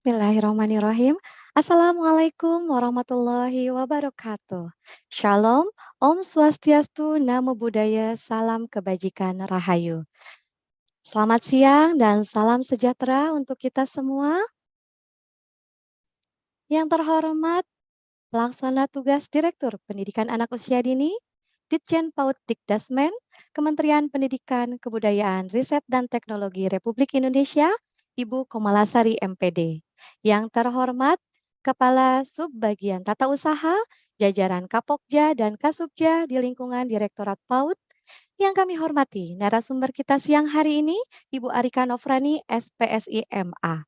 Bismillahirrahmanirrahim. Assalamualaikum warahmatullahi wabarakatuh. Shalom, Om Swastiastu, Namo Buddhaya, Salam Kebajikan Rahayu. Selamat siang dan salam sejahtera untuk kita semua. Yang terhormat, Pelaksana Tugas Direktur Pendidikan Anak Usia Dini, Ditjen PAUD Dikdasmen, Kementerian Pendidikan, Kebudayaan, Riset dan Teknologi Republik Indonesia, Ibu Komalasari MPD. Yang terhormat, Kepala Subbagian Tata Usaha, jajaran Kapokja dan Kasubja di lingkungan Direktorat PAUD. Yang kami hormati, narasumber kita siang hari ini, Ibu Arika Nofrani, SPSI MA.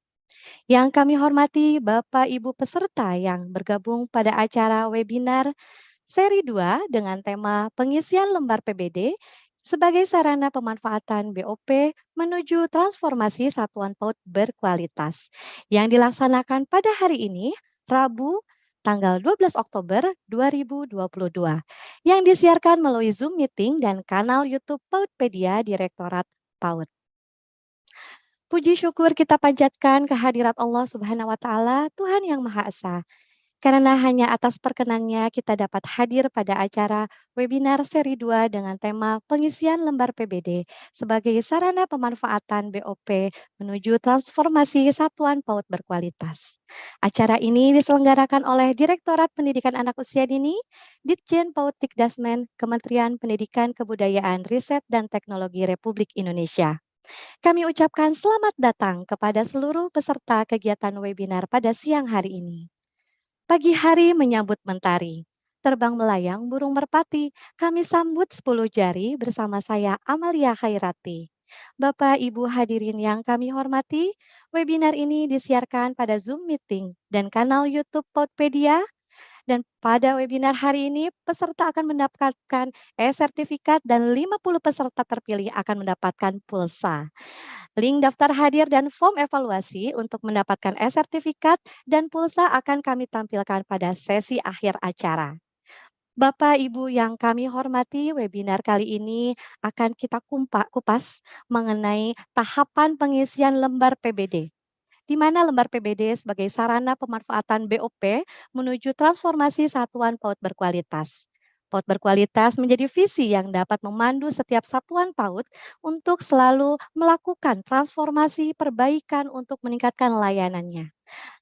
Yang kami hormati Bapak Ibu peserta yang bergabung pada acara webinar seri 2 dengan tema pengisian lembar PBD sebagai sarana pemanfaatan BOP menuju transformasi satuan PAUD berkualitas yang dilaksanakan pada hari ini, Rabu, tanggal 12 Oktober 2022, yang disiarkan melalui Zoom Meeting dan kanal YouTube PAUDpedia Direktorat PAUD. Puji syukur kita panjatkan kehadirat Allah Subhanahu wa Ta'ala, Tuhan yang Maha Esa. Karena hanya atas perkenannya kita dapat hadir pada acara webinar seri 2 dengan tema pengisian lembar PBD sebagai sarana pemanfaatan BOP menuju transformasi satuan PAUD berkualitas. Acara ini diselenggarakan oleh Direktorat Pendidikan Anak Usia Dini, Ditjen PAUD Dikdasmen, Kementerian Pendidikan, Kebudayaan, Riset dan Teknologi Republik Indonesia. Kami ucapkan selamat datang kepada seluruh peserta kegiatan webinar pada siang hari ini. Pagi hari menyambut mentari, terbang melayang burung merpati, kami sambut 10 jari bersama saya Amalia Khairati. Bapak Ibu hadirin yang kami hormati, webinar ini disiarkan pada Zoom Meeting dan kanal YouTube PAUDpedia. Dan pada webinar hari ini, peserta akan mendapatkan e-sertifikat dan 50 peserta terpilih akan mendapatkan pulsa. Link daftar hadir dan form evaluasi untuk mendapatkan e-sertifikat dan pulsa akan kami tampilkan pada sesi akhir acara. Bapak Ibu yang kami hormati, webinar kali ini akan kita kupas mengenai tahapan pengisian lembar PBD, di mana lembar PBD sebagai sarana pemanfaatan BOP menuju transformasi satuan PAUD berkualitas. PAUD berkualitas menjadi visi yang dapat memandu setiap satuan PAUD untuk selalu melakukan transformasi perbaikan untuk meningkatkan layanannya.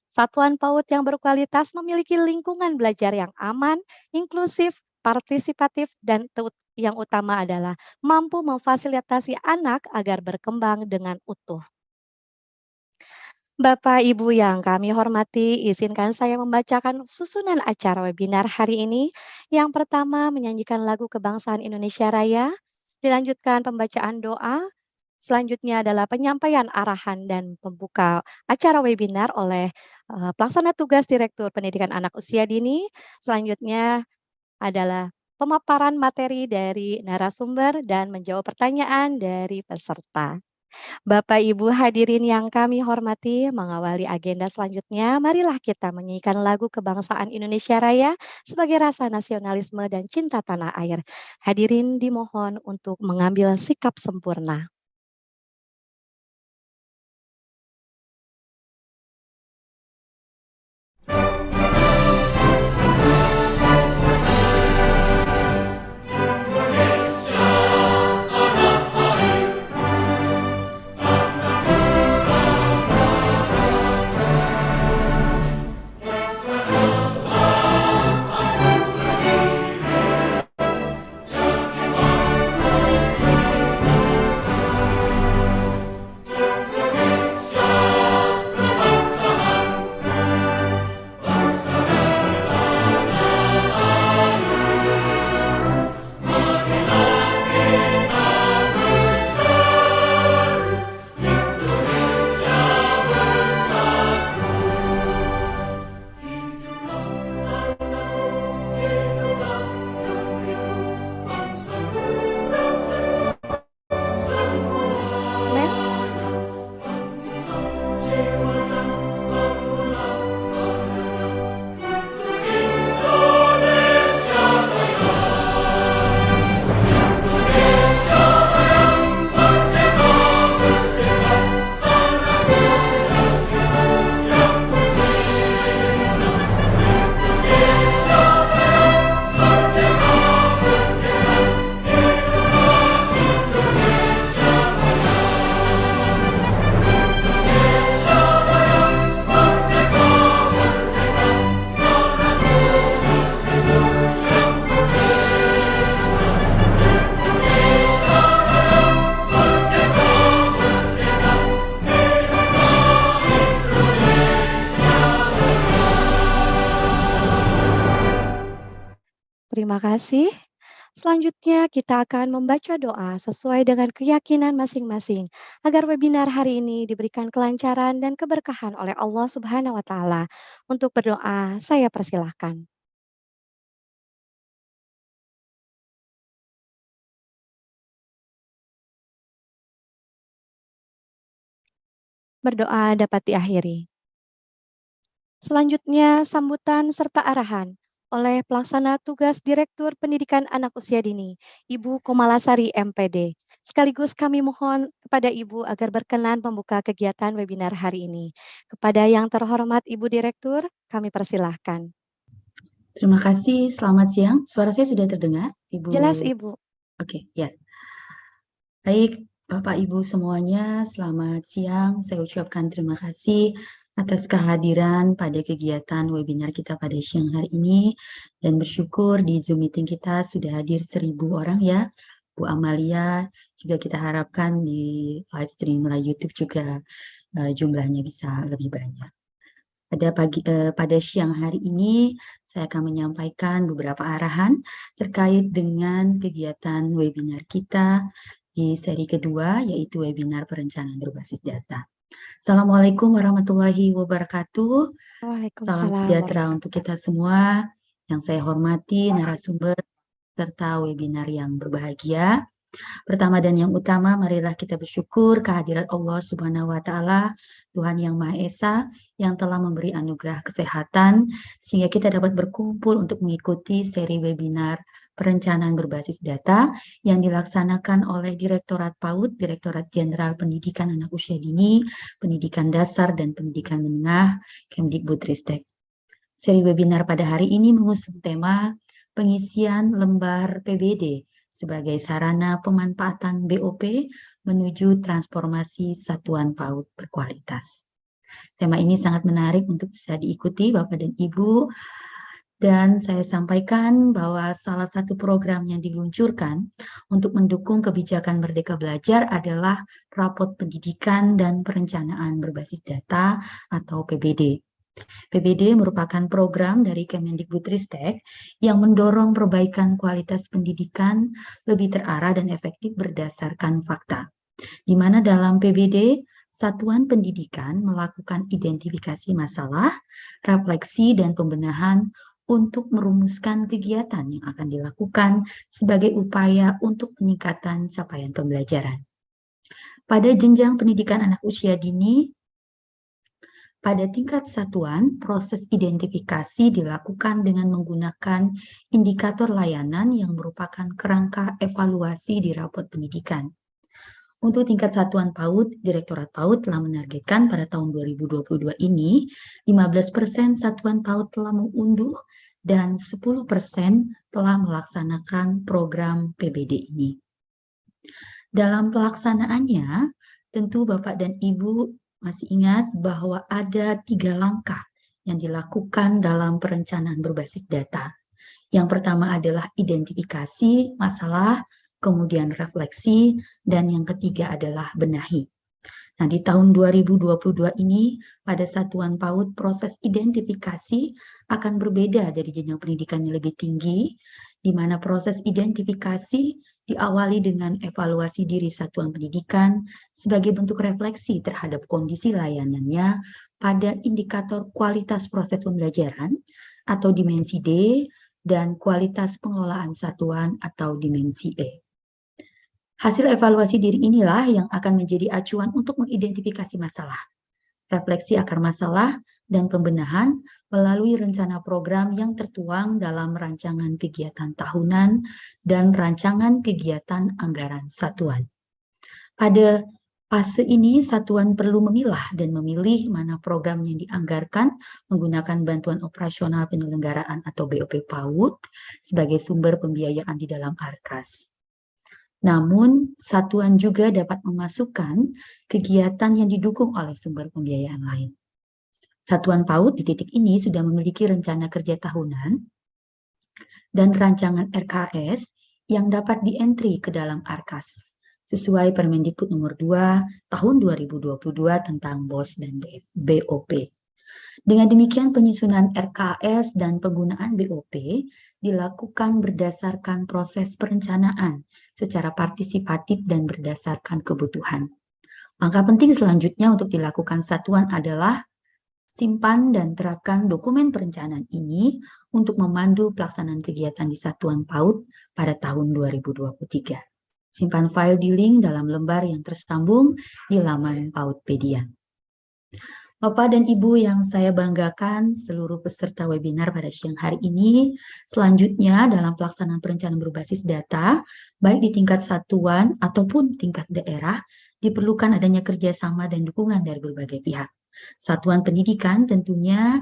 Satuan PAUD yang berkualitas memiliki lingkungan belajar yang aman, inklusif, partisipatif, dan yang utama adalah mampu memfasilitasi anak agar berkembang dengan utuh. Bapak Ibu yang kami hormati, izinkan saya membacakan susunan acara webinar hari ini. Yang pertama, menyanyikan lagu kebangsaan Indonesia Raya, dilanjutkan pembacaan doa, selanjutnya adalah penyampaian arahan dan pembuka acara webinar oleh Pelaksana Tugas Direktur Pendidikan Anak Usia Dini, selanjutnya adalah pemaparan materi dari narasumber dan menjawab pertanyaan dari peserta. Bapak Ibu hadirin yang kami hormati, mengawali agenda selanjutnya, marilah kita menyanyikan lagu kebangsaan Indonesia Raya sebagai rasa nasionalisme dan cinta tanah air. Hadirin dimohon untuk mengambil sikap sempurna. Terima kasih. Selanjutnya, kita akan membaca doa sesuai dengan keyakinan masing-masing agar webinar hari ini diberikan kelancaran dan keberkahan oleh Allah Subhanahu wa Ta'ala. Untuk berdoa, saya persilahkan. Berdoa dapat diakhiri. Selanjutnya, sambutan serta arahan oleh Pelaksana Tugas Direktur Pendidikan Anak Usia Dini, Ibu Komalasari MPD. Sekaligus kami mohon kepada Ibu agar berkenan membuka kegiatan webinar hari ini. Kepada yang terhormat Ibu Direktur, kami persilahkan. Terima kasih, selamat siang. Suara saya sudah terdengar, Ibu? Jelas, Ibu. Oke, ya. Baik, Bapak Ibu semuanya, selamat siang. Saya ucapkan terima kasih atas kehadiran pada kegiatan webinar kita pada siang hari ini dan bersyukur di Zoom meeting kita sudah hadir 1.000 orang ya. Bu Amalia, juga kita harapkan di live stream live YouTube juga jumlahnya bisa lebih banyak. Pada siang hari ini saya akan menyampaikan beberapa arahan terkait dengan kegiatan webinar kita di seri kedua, yaitu webinar perencanaan berbasis data. Assalamualaikum warahmatullahi wabarakatuh. Salam Waalaikumsalam sejahtera untuk kita semua. Yang saya hormati narasumber serta webinar yang berbahagia. Pertama dan yang utama, marilah kita bersyukur kehadirat Allah Subhanahu wa Ta'ala, Tuhan Yang Maha Esa, yang telah memberi anugerah kesehatan, sehingga kita dapat berkumpul untuk mengikuti seri webinar perencanaan berbasis data yang dilaksanakan oleh Direktorat PAUD, Direktorat Jenderal Pendidikan Anak Usia Dini, Pendidikan Dasar dan Pendidikan Menengah, Kemdikbudristek. Seri webinar pada hari ini mengusung tema pengisian lembar PBD sebagai sarana pemanfaatan BOP menuju transformasi satuan PAUD berkualitas. Tema ini sangat menarik untuk bisa diikuti Bapak dan Ibu, dan saya sampaikan bahwa salah satu program yang diluncurkan untuk mendukung kebijakan Merdeka Belajar adalah Rapot Pendidikan dan Perencanaan Berbasis Data atau PBD. PBD merupakan program dari Kemendikbudristek yang mendorong perbaikan kualitas pendidikan lebih terarah dan efektif berdasarkan fakta. Di mana dalam PBD, satuan pendidikan melakukan identifikasi masalah, refleksi, dan pembenahan untuk merumuskan kegiatan yang akan dilakukan sebagai upaya untuk peningkatan capaian pembelajaran. Pada jenjang pendidikan anak usia dini, pada tingkat satuan, proses identifikasi dilakukan dengan menggunakan indikator layanan yang merupakan kerangka evaluasi di rapot pendidikan. Untuk tingkat satuan PAUD, Direktorat PAUD telah menargetkan pada tahun 2022 ini, 15% satuan PAUD telah mengunduh dan 10% telah melaksanakan program PBD ini. Dalam pelaksanaannya, tentu Bapak dan Ibu masih ingat bahwa ada 3 langkah yang dilakukan dalam perencanaan berbasis data. Yang pertama adalah identifikasi masalah, kemudian refleksi, dan yang ketiga adalah benahi. Nah, di tahun 2022 ini, pada satuan PAUD, proses identifikasi akan berbeda dari jenjang pendidikan yang lebih tinggi, di mana proses identifikasi diawali dengan evaluasi diri satuan pendidikan sebagai bentuk refleksi terhadap kondisi layanannya pada indikator kualitas proses pembelajaran atau dimensi D dan kualitas pengelolaan satuan atau dimensi E. Hasil evaluasi diri inilah yang akan menjadi acuan untuk mengidentifikasi masalah, refleksi akar masalah, dan pembenahan melalui rencana program yang tertuang dalam rancangan kegiatan tahunan dan rancangan kegiatan anggaran satuan. Pada fase ini, satuan perlu memilah dan memilih mana program yang dianggarkan menggunakan bantuan operasional penyelenggaraan atau BOP PAUD sebagai sumber pembiayaan di dalam ARKAS. Namun, satuan juga dapat memasukkan kegiatan yang didukung oleh sumber pembiayaan lain. Satuan PAUD di titik ini sudah memiliki rencana kerja tahunan dan rancangan RKS yang dapat di-entry ke dalam ARKAS, sesuai Permendikbud nomor 2 tahun 2022 tentang BOS dan BOP. Dengan demikian penyusunan RKS dan penggunaan BOP dilakukan berdasarkan proses perencanaan secara partisipatif dan berdasarkan kebutuhan. Langkah penting selanjutnya untuk dilakukan satuan adalah simpan dan terapkan dokumen perencanaan ini untuk memandu pelaksanaan kegiatan di Satuan PAUD pada tahun 2023. Simpan file di link dalam lembar yang tersambung di laman Paudpedia. Bapak dan Ibu yang saya banggakan, seluruh peserta webinar pada siang hari ini, selanjutnya dalam pelaksanaan perencanaan berbasis data, baik di tingkat satuan ataupun tingkat daerah, diperlukan adanya kerjasama dan dukungan dari berbagai pihak. Satuan pendidikan tentunya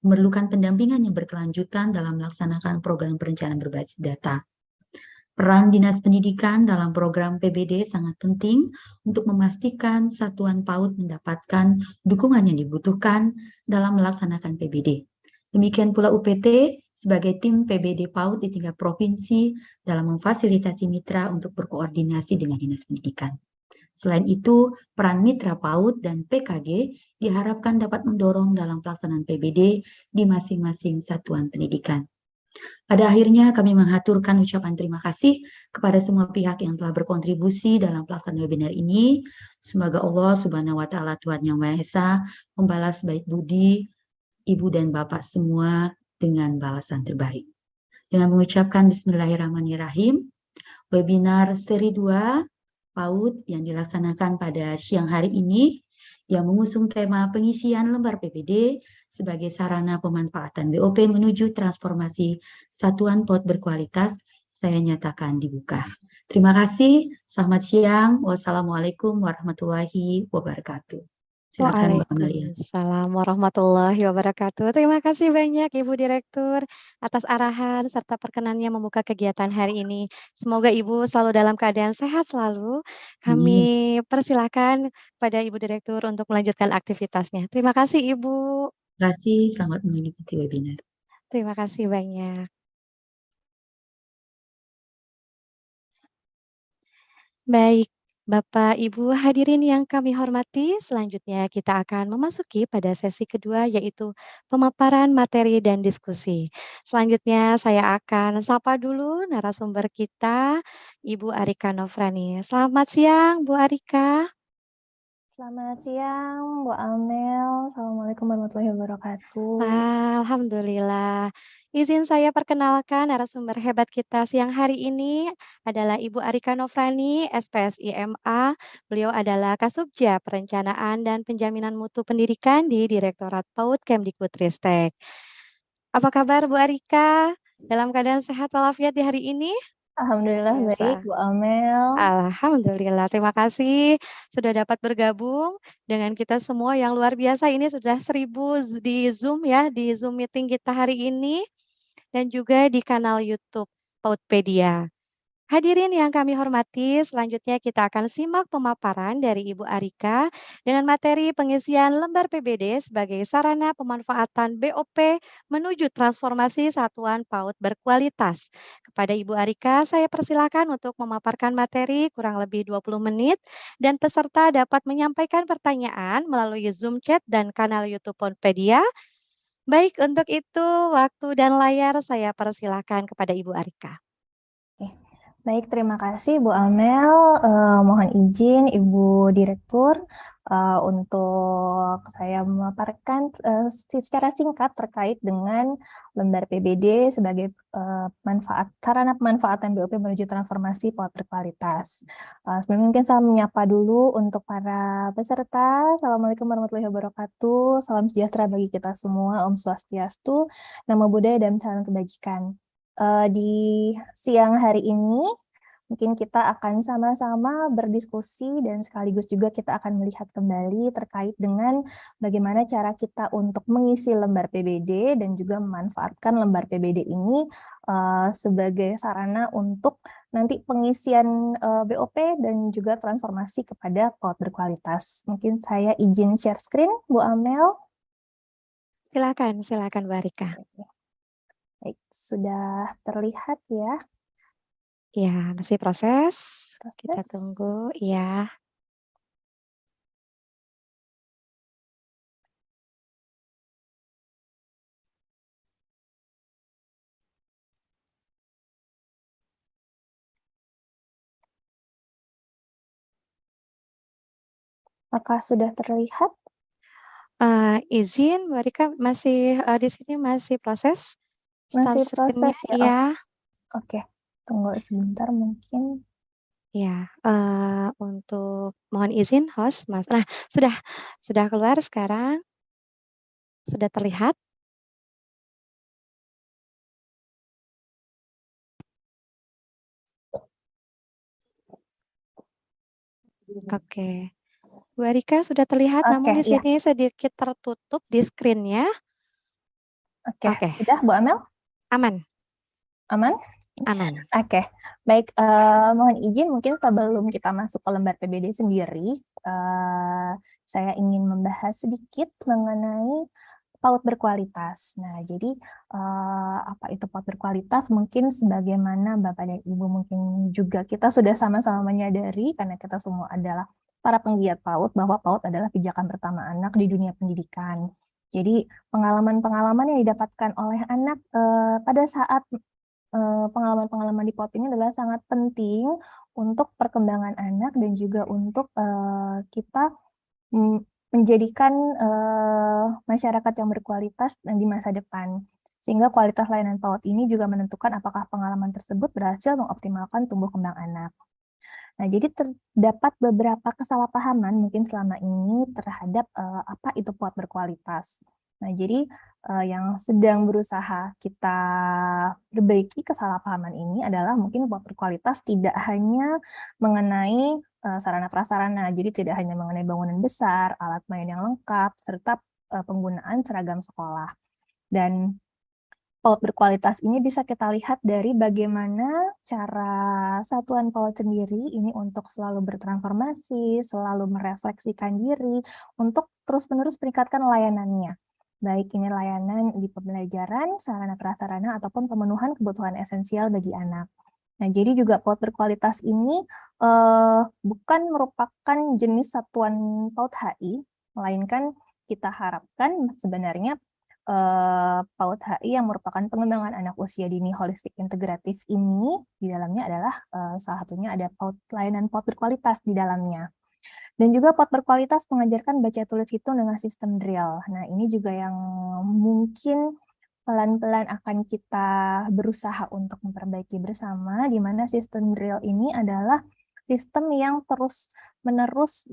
memerlukan pendampingan yang berkelanjutan dalam melaksanakan program perencanaan berbasis data. Peran Dinas Pendidikan dalam program PBD sangat penting untuk memastikan Satuan PAUD mendapatkan dukungan yang dibutuhkan dalam melaksanakan PBD. Demikian pula UPT sebagai tim PBD PAUD di tingkat provinsi dalam memfasilitasi mitra untuk berkoordinasi dengan Dinas Pendidikan. Selain itu, peran mitra PAUD dan PKG diharapkan dapat mendorong dalam pelaksanaan PBD di masing-masing satuan pendidikan. Pada akhirnya kami mengaturkan ucapan terima kasih kepada semua pihak yang telah berkontribusi dalam pelaksanaan webinar ini. Semoga Allah Subhanahu wa taala Tuhan Yang Maha Esa membalas baik budi Ibu dan Bapak semua dengan balasan terbaik. Dengan mengucapkan bismillahirrahmanirrahim, webinar seri 2 PAUD yang dilaksanakan pada siang hari ini yang mengusung tema pengisian lembar PPD sebagai sarana pemanfaatan BOP menuju transformasi satuan PAUD berkualitas, saya nyatakan dibuka. Terima kasih, selamat siang, wassalamualaikum warahmatullahi wabarakatuh. Silakan Mbak Amalia. Waalaikumsalam warahmatullahi wabarakatuh. Terima kasih banyak Ibu Direktur atas arahan serta perkenannya membuka kegiatan hari ini. Semoga Ibu selalu dalam keadaan sehat selalu. Kami Amin. persilakan pada Ibu Direktur untuk melanjutkan aktivitasnya. Terima kasih Ibu. Terima kasih, selamat mengikuti webinar. Terima kasih banyak. Baik, Bapak Ibu hadirin yang kami hormati, selanjutnya kita akan memasuki pada sesi kedua yaitu pemaparan materi dan diskusi. Selanjutnya saya akan sapa dulu narasumber kita, Ibu Arika Nofrani. Selamat siang Bu Arika. Selamat siang, Bu Amel. Assalamualaikum warahmatullahi wabarakatuh. Alhamdulillah. Izin saya perkenalkan narasumber hebat kita siang hari ini adalah Ibu Arika Nofrani, SPSI MA. Beliau adalah Kasubja Perencanaan dan Penjaminan Mutu Pendidikan di Direktorat PAUD Kemdikbudristek. Apa kabar Bu Arika? Dalam keadaan sehat walafiat di hari ini? Alhamdulillah Biasa. baik, Bu Amel. Alhamdulillah, terima kasih sudah dapat bergabung dengan kita semua yang luar biasa. Ini sudah 1000 di Zoom ya, di Zoom meeting kita hari ini dan juga di kanal YouTube Pautpedia. Hadirin yang kami hormati, selanjutnya kita akan simak pemaparan dari Ibu Arika dengan materi pengisian lembar PBD sebagai sarana pemanfaatan BOP menuju transformasi satuan PAUD berkualitas. Kepada Ibu Arika, saya persilakan untuk memaparkan materi kurang lebih 20 menit dan peserta dapat menyampaikan pertanyaan melalui Zoom chat dan kanal YouTube Pautpedia. Baik, untuk itu waktu dan layar saya persilakan kepada Ibu Arika. Baik, terima kasih Bu Amel. Mohon izin Ibu Direktur untuk saya memaparkan secara singkat terkait dengan lembar PBD sebagai sarana pemanfaatan BOP menuju transformasi PAUD berkualitas. Sebelumnya mungkin saya menyapa dulu untuk para peserta. Assalamualaikum warahmatullahi wabarakatuh. Salam sejahtera bagi kita semua. Om Swastiastu, Namo Buddhaya dan salam kebajikan. Di siang hari ini mungkin kita akan sama-sama berdiskusi dan sekaligus juga kita akan melihat kembali terkait dengan bagaimana cara kita untuk mengisi lembar PBD dan juga memanfaatkan lembar PBD ini sebagai sarana untuk nanti pengisian BOP dan juga transformasi kepada PAUD berkualitas. Mungkin saya izin share screen, Bu Amel. Silakan Bu Arika. Baik, sudah terlihat ya. Ya, masih proses. Kita Proses. tunggu, ya. Apakah sudah terlihat? Izin, Mbak Rika masih di sini masih proses start Masih screen-nya, proses ya? iya. Oke, tunggu sebentar mungkin. Ya, untuk mohon izin host, Mas. Nah, sudah keluar sekarang, sudah terlihat. Oke. Bu Erika sudah terlihat, namun Oke, di iya. sini sedikit tertutup di screen-nya. Oke, Oke, sudah Bu Amel? aman, Aman? aman. Oke, baik. Mohon izin mungkin sebelum kita masuk ke lembar PBD sendiri, saya ingin membahas sedikit mengenai PAUD berkualitas. Nah, jadi apa itu PAUD berkualitas? Mungkin sebagaimana Bapak dan Ibu mungkin juga kita sudah sama-sama menyadari karena kita semua adalah para penggiat PAUD bahwa PAUD adalah pijakan pertama anak di dunia pendidikan. Jadi pengalaman-pengalaman yang didapatkan oleh anak pada saat pengalaman-pengalaman di PAUD ini adalah sangat penting untuk perkembangan anak dan juga untuk kita menjadikan masyarakat yang berkualitas di masa depan. Sehingga kualitas layanan PAUD ini juga menentukan apakah pengalaman tersebut berhasil mengoptimalkan tumbuh kembang anak. Nah, jadi terdapat beberapa kesalahpahaman mungkin selama ini terhadap apa itu PAUD berkualitas. Nah, jadi yang sedang berusaha kita perbaiki kesalahpahaman ini adalah mungkin PAUD berkualitas tidak hanya mengenai sarana prasarana, jadi tidak hanya mengenai bangunan besar, alat main yang lengkap, serta penggunaan seragam sekolah. Dan PAUD berkualitas ini bisa kita lihat dari bagaimana cara satuan PAUD sendiri ini untuk selalu bertransformasi, selalu merefleksikan diri, untuk terus-menerus meningkatkan layanannya. Baik ini layanan di pembelajaran, sarana prasarana, ataupun pemenuhan kebutuhan esensial bagi anak. Nah, jadi juga PAUD berkualitas ini bukan merupakan jenis satuan PAUD HI, melainkan kita harapkan sebenarnya PAUD HI yang merupakan pengembangan anak usia dini holistik integratif ini di dalamnya adalah salah satunya ada layanan PAUD berkualitas di dalamnya. Dan juga PAUD berkualitas mengajarkan baca tulis hitung dengan sistem drill. Nah, ini juga yang mungkin pelan-pelan akan kita berusaha untuk memperbaiki bersama, di mana sistem drill ini adalah sistem yang terus-menerus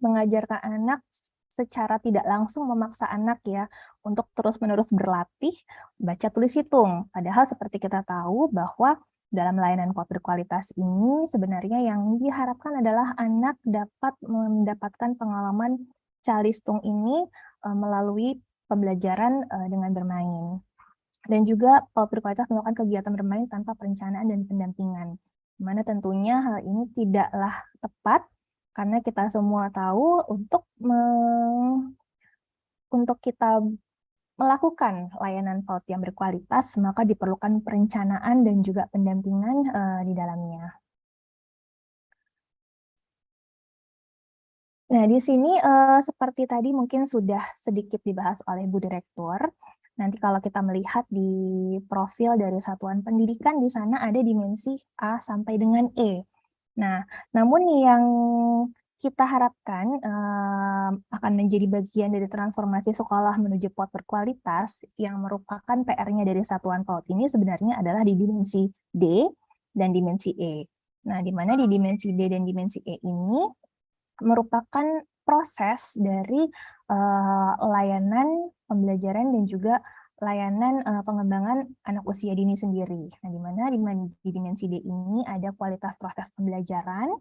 mengajarkan anak secara tidak langsung memaksa anak ya untuk terus-menerus berlatih baca tulis hitung. Padahal seperti kita tahu bahwa dalam layanan PAUD berkualitas ini sebenarnya yang diharapkan adalah anak dapat mendapatkan pengalaman calistung ini melalui pembelajaran dengan bermain. Dan juga PAUD berkualitas melakukan kegiatan bermain tanpa perencanaan dan pendampingan. Di mana tentunya hal ini tidaklah tepat karena kita semua tahu untuk kita melakukan layanan PAUD yang berkualitas, maka diperlukan perencanaan dan juga pendampingan di dalamnya. Nah, di sini seperti tadi mungkin sudah sedikit dibahas oleh Bu Direktur. Nanti kalau kita melihat di profil dari satuan pendidikan, di sana ada dimensi A sampai dengan E. Nah, namun yang kita harapkan akan menjadi bagian dari transformasi sekolah menuju PAUD berkualitas yang merupakan PR-nya dari satuan PAUD ini sebenarnya adalah di dimensi D dan dimensi E. Nah, di mana di dimensi D dan dimensi E ini merupakan proses dari layanan pembelajaran dan juga layanan pengembangan anak usia dini sendiri. Nah, di mana di dimensi D ini ada kualitas proses pembelajaran,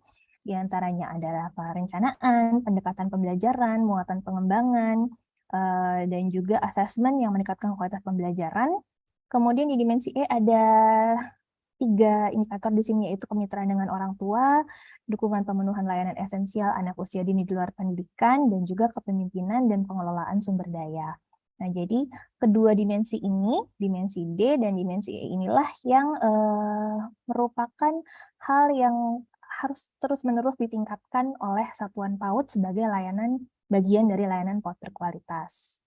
di antaranya adalah perencanaan, pendekatan pembelajaran, muatan pengembangan, dan juga asesmen yang meningkatkan kualitas pembelajaran. Kemudian di dimensi E ada 3 indikator di sini, yaitu kemitraan dengan orang tua, dukungan pemenuhan layanan esensial anak usia dini di luar pendidikan, dan juga kepemimpinan dan pengelolaan sumber daya. Nah, jadi kedua dimensi ini, dimensi D dan dimensi E inilah yang merupakan hal yang harus terus-menerus ditingkatkan oleh Satuan PAUD sebagai bagian dari layanan PAUD berkualitas.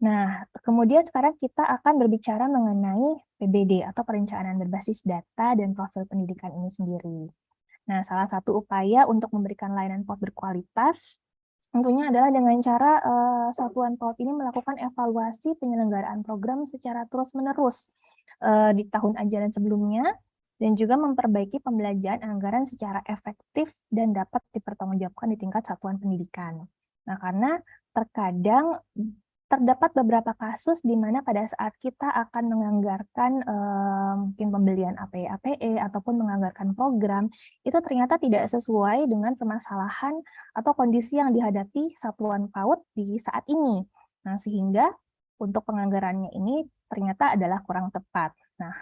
Nah, kemudian sekarang kita akan berbicara mengenai PBD atau perencanaan berbasis data dan profil pendidikan ini sendiri. Nah, salah satu upaya untuk memberikan layanan PAUD berkualitas tentunya adalah dengan cara Satuan PAUD ini melakukan evaluasi penyelenggaraan program secara terus-menerus di tahun ajaran sebelumnya, dan juga memperbaiki pembelanjaan anggaran secara efektif dan dapat dipertanggungjawabkan di tingkat satuan pendidikan. Nah, karena terkadang terdapat beberapa kasus di mana pada saat kita akan menganggarkan mungkin pembelian APE ataupun menganggarkan program, itu ternyata tidak sesuai dengan permasalahan atau kondisi yang dihadapi satuan PAUD di saat ini. Nah, sehingga untuk penganggarannya ini ternyata adalah kurang tepat. Nah,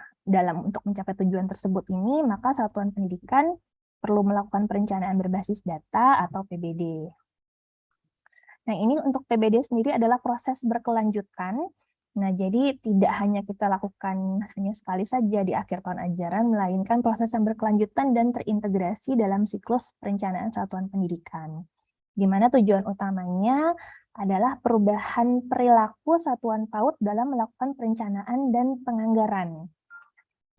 untuk mencapai tujuan tersebut ini, maka satuan pendidikan perlu melakukan perencanaan berbasis data atau PBD. Nah, ini untuk PBD sendiri adalah proses berkelanjutan. Nah, jadi tidak hanya kita lakukan hanya sekali saja di akhir tahun ajaran, melainkan proses yang berkelanjutan dan terintegrasi dalam siklus perencanaan satuan pendidikan. Di mana tujuan utamanya adalah perubahan perilaku satuan PAUD dalam melakukan perencanaan dan penganggaran.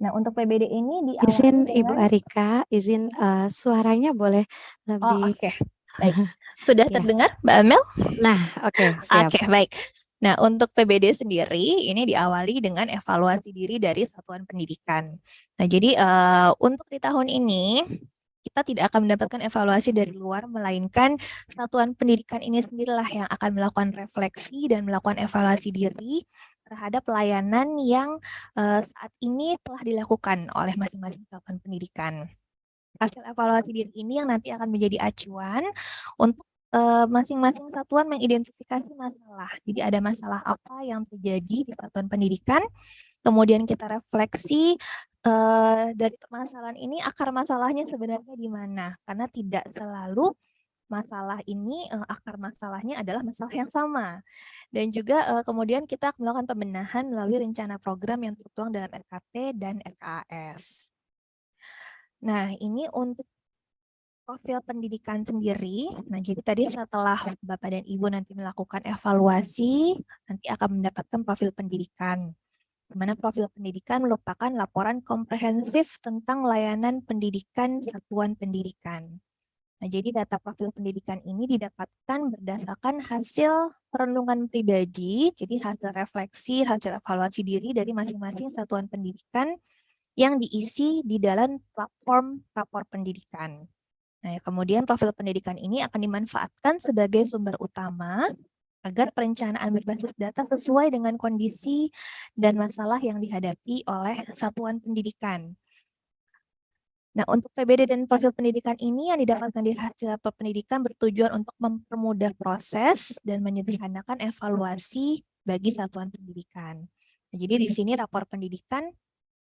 Nah, untuk PBD ini diawali Izin dengan... Ibu Arika, izin suaranya boleh Oh, lebih... oke. Baik. Sudah Ya. terdengar, Mbak Amel? Nah, oke, siap. Oke, baik. Nah, untuk PBD sendiri, ini diawali dengan evaluasi diri dari satuan pendidikan. Nah, jadi untuk di tahun ini, kita tidak akan mendapatkan evaluasi dari luar, melainkan satuan pendidikan ini sendirilah yang akan melakukan refleksi dan melakukan evaluasi diri terhadap layanan yang saat ini telah dilakukan oleh masing-masing satuan pendidikan. Hasil evaluasi diri ini yang nanti akan menjadi acuan untuk masing-masing satuan mengidentifikasi masalah. Jadi ada masalah apa yang terjadi di satuan pendidikan, kemudian kita refleksi dari permasalahan ini, akar masalahnya sebenarnya di mana. Karena tidak selalu masalah ini, akar masalahnya adalah masalah yang sama. Dan juga kemudian kita melakukan pembenahan melalui rencana program yang tertuang dalam RKT dan RKAS. Nah, ini untuk profil pendidikan sendiri. Nah, jadi tadi setelah Bapak dan Ibu nanti melakukan evaluasi, nanti akan mendapatkan profil pendidikan. Di mana profil pendidikan merupakan laporan komprehensif tentang layanan pendidikan satuan pendidikan. Nah, jadi data profil pendidikan ini didapatkan berdasarkan hasil perenungan pribadi, jadi hasil refleksi, hasil evaluasi diri dari masing-masing satuan pendidikan yang diisi di dalam platform rapor pendidikan. Nah, kemudian profil pendidikan ini akan dimanfaatkan sebagai sumber utama agar perencanaan berbasis data sesuai dengan kondisi dan masalah yang dihadapi oleh satuan pendidikan. Nah, untuk PBD dan profil pendidikan ini yang didapatkan di hasil rapor pendidikan bertujuan untuk mempermudah proses dan menyederhanakan evaluasi bagi satuan pendidikan. Nah, jadi di sini rapor pendidikan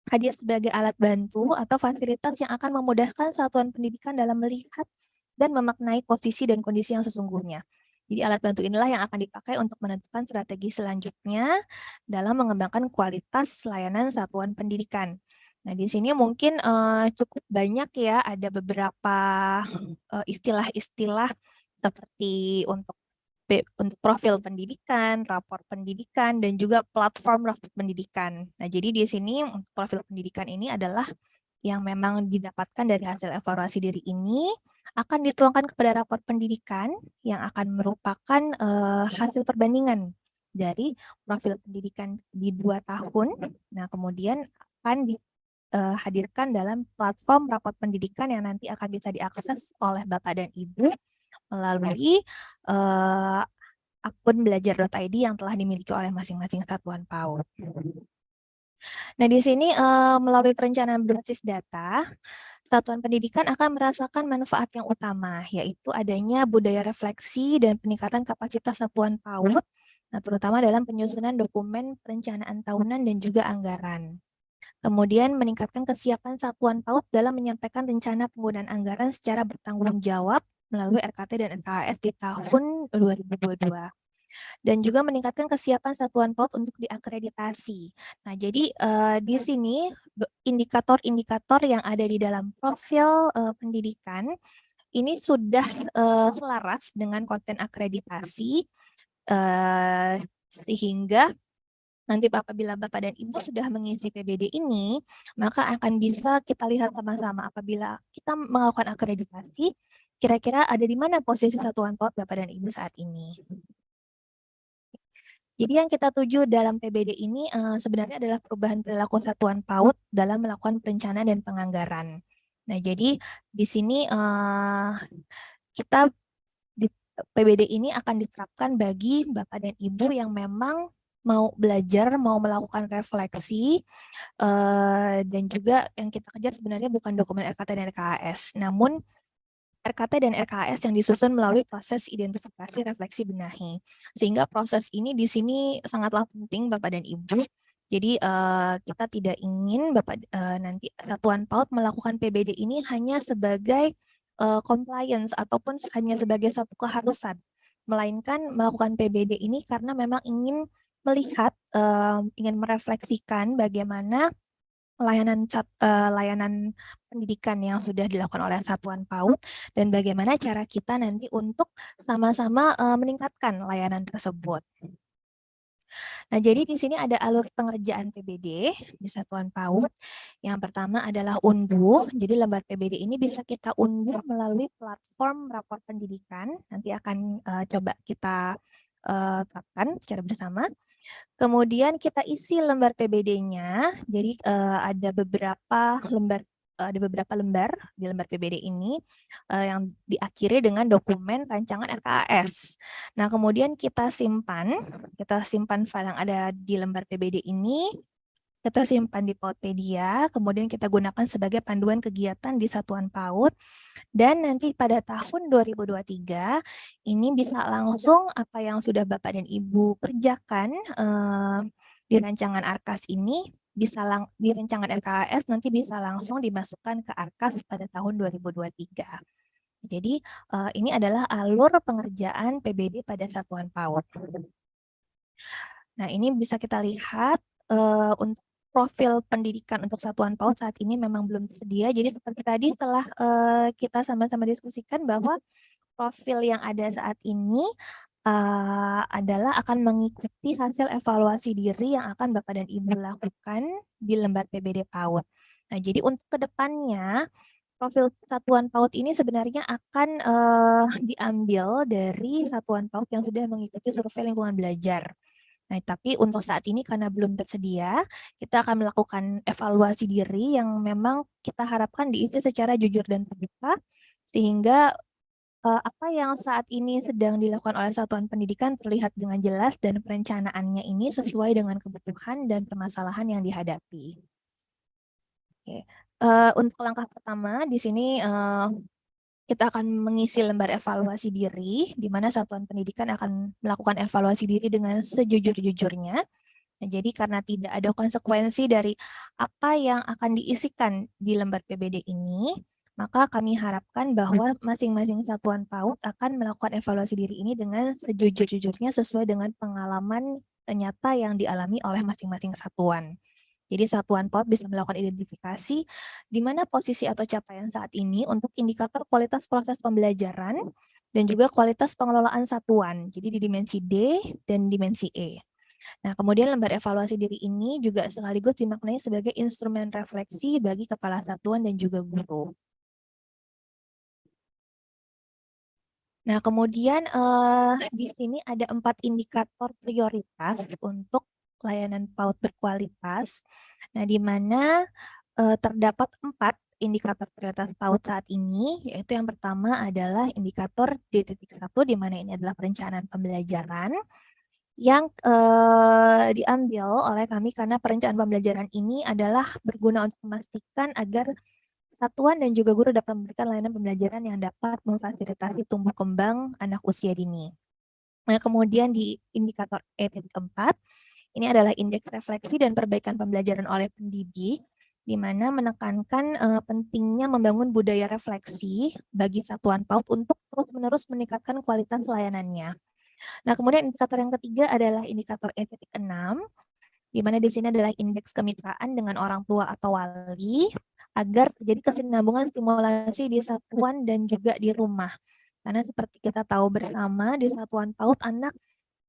hadir sebagai alat bantu atau fasilitas yang akan memudahkan satuan pendidikan dalam melihat dan memaknai posisi dan kondisi yang sesungguhnya. Jadi alat bantu inilah yang akan dipakai untuk menentukan strategi selanjutnya dalam mengembangkan kualitas layanan satuan pendidikan. Nah, di sini mungkin cukup banyak ya, ada beberapa istilah-istilah seperti untuk profil pendidikan, rapor pendidikan, dan juga platform rapor pendidikan. Nah, jadi di sini profil pendidikan ini adalah yang memang didapatkan dari hasil evaluasi diri ini akan dituangkan kepada rapor pendidikan yang akan merupakan hasil perbandingan dari profil pendidikan di 2 tahun. Nah, kemudian akan dihadirkan dalam platform rapor pendidikan yang nanti akan bisa diakses oleh Bapak dan Ibu melalui akun belajar.id yang telah dimiliki oleh masing-masing satuan PAUD. Nah, di sini melalui perencanaan berbasis data, satuan pendidikan akan merasakan manfaat yang utama, yaitu adanya budaya refleksi dan peningkatan kapasitas satuan PAUD, nah, terutama dalam penyusunan dokumen perencanaan tahunan dan juga anggaran. Kemudian meningkatkan kesiapan satuan PAUD dalam menyampaikan rencana penggunaan anggaran secara bertanggung jawab melalui RKT dan RKAS di tahun 2022. Dan juga meningkatkan kesiapan satuan PAUD untuk diakreditasi. Nah, jadi di sini indikator-indikator yang ada di dalam profil pendidikan ini sudah selaras dengan konten akreditasi sehingga Nanti apabila Bapak dan Ibu sudah mengisi PBD ini, maka akan bisa kita lihat sama-sama apabila kita melakukan akreditasi, kira-kira ada di mana posisi satuan PAUD Bapak dan Ibu saat ini. Jadi yang kita tuju dalam PBD ini sebenarnya adalah perubahan perilaku satuan PAUD dalam melakukan perencanaan dan penganggaran. Nah, jadi di sini kita di PBD ini akan diterapkan bagi Bapak dan Ibu yang memang mau belajar, mau melakukan refleksi, dan juga yang kita kejar sebenarnya bukan dokumen RKT dan RKAS, namun RKT dan RKAS yang disusun melalui proses identifikasi, refleksi, benahi. Sehingga proses ini di sini sangatlah penting Bapak dan Ibu. Jadi kita tidak ingin Bapak nanti Satuan PAUD melakukan PBD ini hanya sebagai compliance ataupun hanya sebagai satu keharusan, melainkan melakukan PBD ini karena memang ingin melihat, ingin merefleksikan bagaimana layanan pendidikan yang sudah dilakukan oleh Satuan PAUD dan bagaimana cara kita nanti untuk sama-sama meningkatkan layanan tersebut. Nah, jadi di sini ada alur pengerjaan PBD di Satuan PAUD. Yang pertama adalah unduh. Jadi lembar PBD ini bisa kita unduh melalui platform rapor pendidikan. Nanti akan coba kita terapkan secara bersama. Kemudian kita isi lembar PBD-nya. Jadi ada beberapa lembar di lembar PBD ini yang diakhiri dengan dokumen rancangan RKAS. Nah, kemudian kita simpan file yang ada di lembar PBD ini, kita simpan di Paudpedia, kemudian kita gunakan sebagai panduan kegiatan di Satuan PAUD, dan nanti pada tahun 2023 ini bisa langsung apa yang sudah Bapak dan Ibu kerjakan di rancangan ARKAS ini, di rancangan RKAS nanti bisa langsung dimasukkan ke ARKAS pada tahun 2023. Jadi ini adalah alur pengerjaan PBD pada Satuan PAUD. Nah, ini bisa kita lihat untuk profil pendidikan untuk Satuan PAUD saat ini memang belum tersedia. Jadi seperti tadi setelah kita sama-sama diskusikan bahwa profil yang ada saat ini adalah akan mengikuti hasil evaluasi diri yang akan Bapak dan Ibu lakukan di lembar PBD PAUD. Nah, jadi untuk kedepannya profil Satuan PAUD ini sebenarnya akan diambil dari Satuan PAUD yang sudah mengikuti survei lingkungan belajar. Nah, tapi untuk saat ini karena belum tersedia, kita akan melakukan evaluasi diri yang memang kita harapkan diisi secara jujur dan terbuka, sehingga apa yang saat ini sedang dilakukan oleh satuan pendidikan terlihat dengan jelas dan perencanaannya ini sesuai dengan kebutuhan dan permasalahan yang dihadapi. Oke. Untuk langkah pertama di sini kita akan mengisi lembar evaluasi diri, di mana satuan pendidikan akan melakukan evaluasi diri dengan sejujur-jujurnya. Nah, jadi karena tidak ada konsekuensi dari apa yang akan diisikan di lembar PBD ini, maka kami harapkan bahwa masing-masing satuan PAUD akan melakukan evaluasi diri ini dengan sejujur-jujurnya sesuai dengan pengalaman nyata yang dialami oleh masing-masing satuan. Jadi satuan PAUD bisa melakukan identifikasi di mana posisi atau capaian saat ini untuk indikator kualitas proses pembelajaran dan juga kualitas pengelolaan satuan. Jadi di dimensi D dan dimensi E. Nah, kemudian lembar evaluasi diri ini juga sekaligus dimaknai sebagai instrumen refleksi bagi kepala satuan dan juga guru. Nah, kemudian di sini ada 4 indikator prioritas untuk layanan PAUD berkualitas. Nah, di mana terdapat 4 indikator prioritas PAUD saat ini, yaitu yang pertama adalah indikator D.1, di mana ini adalah perencanaan pembelajaran, yang diambil oleh kami karena perencanaan pembelajaran ini adalah berguna untuk memastikan agar satuan dan juga guru dapat memberikan layanan pembelajaran yang dapat memfasilitasi tumbuh kembang anak usia dini. Nah, kemudian di indikator E.4, ini adalah indeks refleksi dan perbaikan pembelajaran oleh pendidik, di mana menekankan pentingnya membangun budaya refleksi bagi satuan PAUD untuk terus-menerus meningkatkan kualitas layanannya. Nah, kemudian indikator yang ketiga adalah indikator E.6, di mana di sini adalah indeks kemitraan dengan orang tua atau wali, agar terjadi kesinambungan stimulasi di satuan dan juga di rumah. Karena seperti kita tahu bersama, di satuan PAUD anak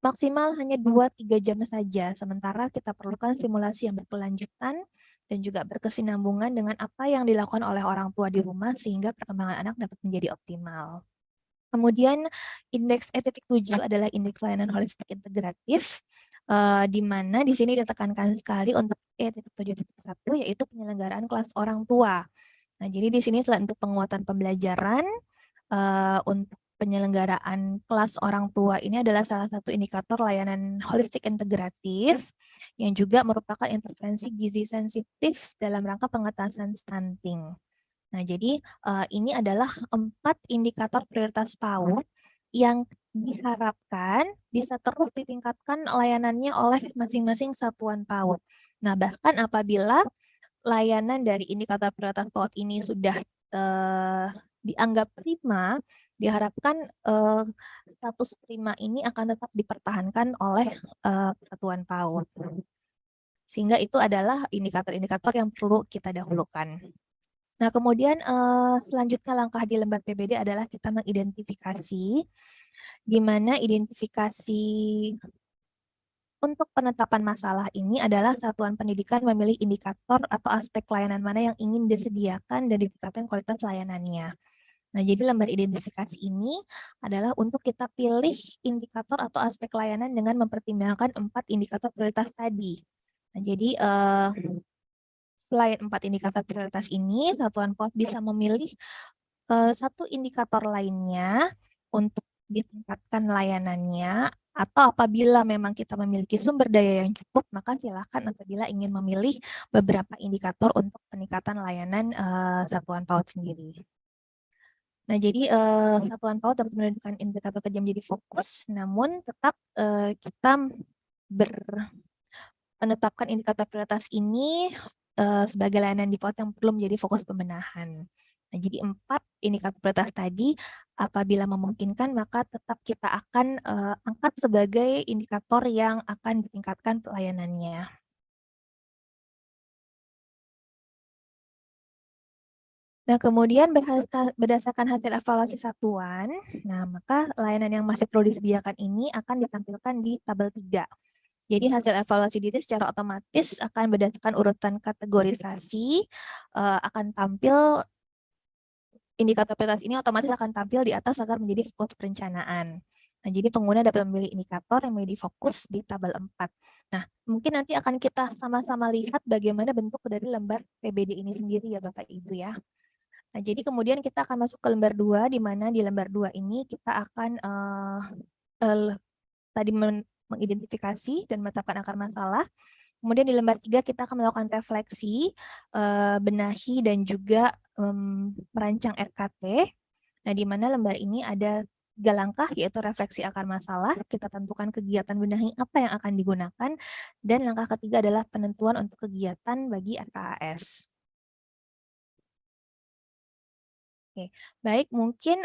maksimal hanya 2-3 jam saja, sementara kita perlukan stimulasi yang berkelanjutan dan juga berkesinambungan dengan apa yang dilakukan oleh orang tua di rumah sehingga perkembangan anak dapat menjadi optimal. Kemudian indeks E.7 adalah indeks layanan holistik integratif, di mana di sini ditekankan sekali untuk E.7.1 yaitu penyelenggaraan kelas orang tua. Nah, jadi di sini selain untuk penguatan pembelajaran, untuk penyelenggaraan kelas orang tua ini adalah salah satu indikator layanan holistik integratif yang juga merupakan intervensi gizi sensitif dalam rangka pengentasan stunting. Nah, jadi ini adalah 4 indikator prioritas PAUD yang diharapkan bisa terus ditingkatkan layanannya oleh masing-masing satuan PAUD. Nah, bahkan apabila layanan dari indikator prioritas PAUD ini sudah dianggap prima, diharapkan status prima ini akan tetap dipertahankan oleh satuan PAUD. Sehingga itu adalah indikator-indikator yang perlu kita dahulukan. Nah, kemudian selanjutnya langkah di lembar PBD adalah kita mengidentifikasi, di mana identifikasi untuk penetapan masalah ini adalah satuan pendidikan memilih indikator atau aspek layanan mana yang ingin disediakan dan ditingkatkan kualitas layanannya. Nah, jadi lembar identifikasi ini adalah untuk kita pilih indikator atau aspek layanan dengan mempertimbangkan 4 indikator prioritas tadi. Nah, jadi selain 4 indikator prioritas ini, satuan PAUD bisa memilih satu indikator lainnya untuk ditingkatkan layanannya, atau apabila memang kita memiliki sumber daya yang cukup, maka silakan apabila ingin memilih beberapa indikator untuk peningkatan layanan satuan PAUD sendiri. Nah, jadi satuan PAUD dapat menentukan indikator kerja menjadi fokus, namun tetap kita menetapkan indikator prioritas ini sebagai layanan di PAUD yang perlu menjadi fokus pembenahan. Nah, jadi 4 indikator prioritas tadi apabila memungkinkan maka tetap kita akan angkat sebagai indikator yang akan ditingkatkan pelayanannya. Nah, kemudian berdasarkan hasil evaluasi satuan, nah maka layanan yang masih perlu disediakan ini akan ditampilkan di tabel 3. Jadi hasil evaluasi diri secara otomatis akan berdasarkan urutan kategorisasi, akan tampil indikator prioritas ini otomatis akan tampil di atas agar menjadi fokus perencanaan. Nah, jadi pengguna dapat memilih indikator yang menjadi fokus di tabel 4. Nah, mungkin nanti akan kita sama-sama lihat bagaimana bentuk dari lembar PBD ini sendiri ya Bapak Ibu ya. Nah, jadi kemudian kita akan masuk ke lembar 2, di mana di lembar 2 ini kita akan tadi mengidentifikasi dan menetapkan akar masalah. Kemudian di lembar 3 kita akan melakukan refleksi, benahi dan juga merancang RKT. Nah, di mana lembar ini ada 3 langkah, yaitu refleksi akar masalah, kita tentukan kegiatan benahi apa yang akan digunakan, dan langkah ketiga adalah penentuan untuk kegiatan bagi RKAS. Oke, baik, mungkin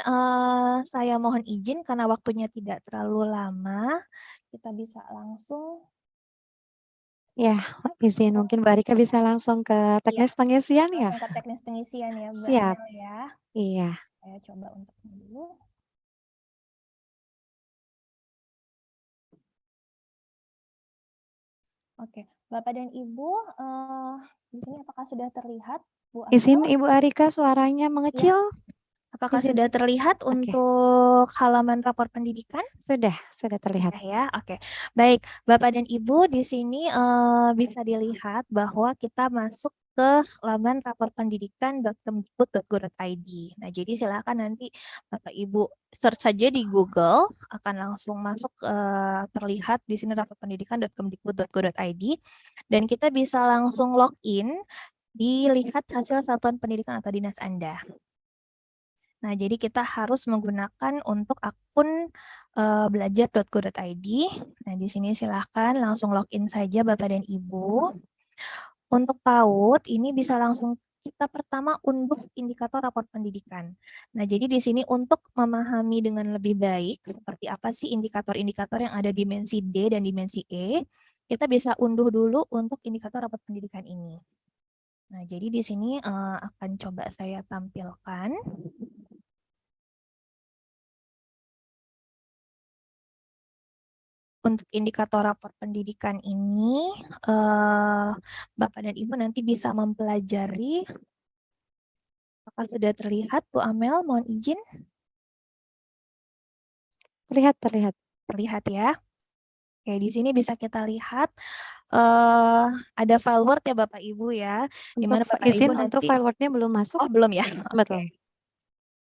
saya mohon izin karena waktunya tidak terlalu lama, kita bisa langsung. Ya, izin mungkin Mbak Rika bisa langsung ke teknis pengisian ya? Langsung ke teknis pengisian ya, Mbak Siap. Amel ya. Iya. Saya coba untuk dulu. Oke, Bapak dan Ibu, di sini apakah sudah terlihat, Bu Amel? Izin Ibu Arika suaranya mengecil. Apakah Izin. sudah terlihat untuk halaman rapor pendidikan? Sudah terlihat. Sudah ya, oke. Baik, Bapak dan Ibu, di sini bisa dilihat bahwa kita masuk ke laman rapor pendidikan.kemdikbud.go.id. Nah, jadi silakan nanti Bapak Ibu search saja di Google, akan langsung masuk terlihat di sini rapor pendidikan.kemdikbud.go.id, dan kita bisa langsung login, dilihat hasil satuan pendidikan atau dinas Anda. Nah, jadi kita harus menggunakan untuk akun belajar.go.id. Nah, di sini silahkan langsung login saja Bapak dan Ibu. Untuk PAUD, ini bisa langsung kita pertama unduh indikator rapor pendidikan. Nah, jadi di sini untuk memahami dengan lebih baik seperti apa sih indikator-indikator yang ada dimensi D dan dimensi E, kita bisa unduh dulu untuk indikator rapor pendidikan ini. Nah, jadi di sini akan coba saya tampilkan. untuk indikator rapor pendidikan ini, Bapak dan Ibu nanti bisa mempelajari. Apakah sudah terlihat, Bu Amel? Mohon izin. Terlihat, terlihat. Terlihat ya. Oke, di sini bisa kita lihat ada file Word ya Bapak Ibu ya. Di mana Untuk Bapak Ibu izin untuk nanti, file Word-nya belum masuk. oh belum ya? Betul.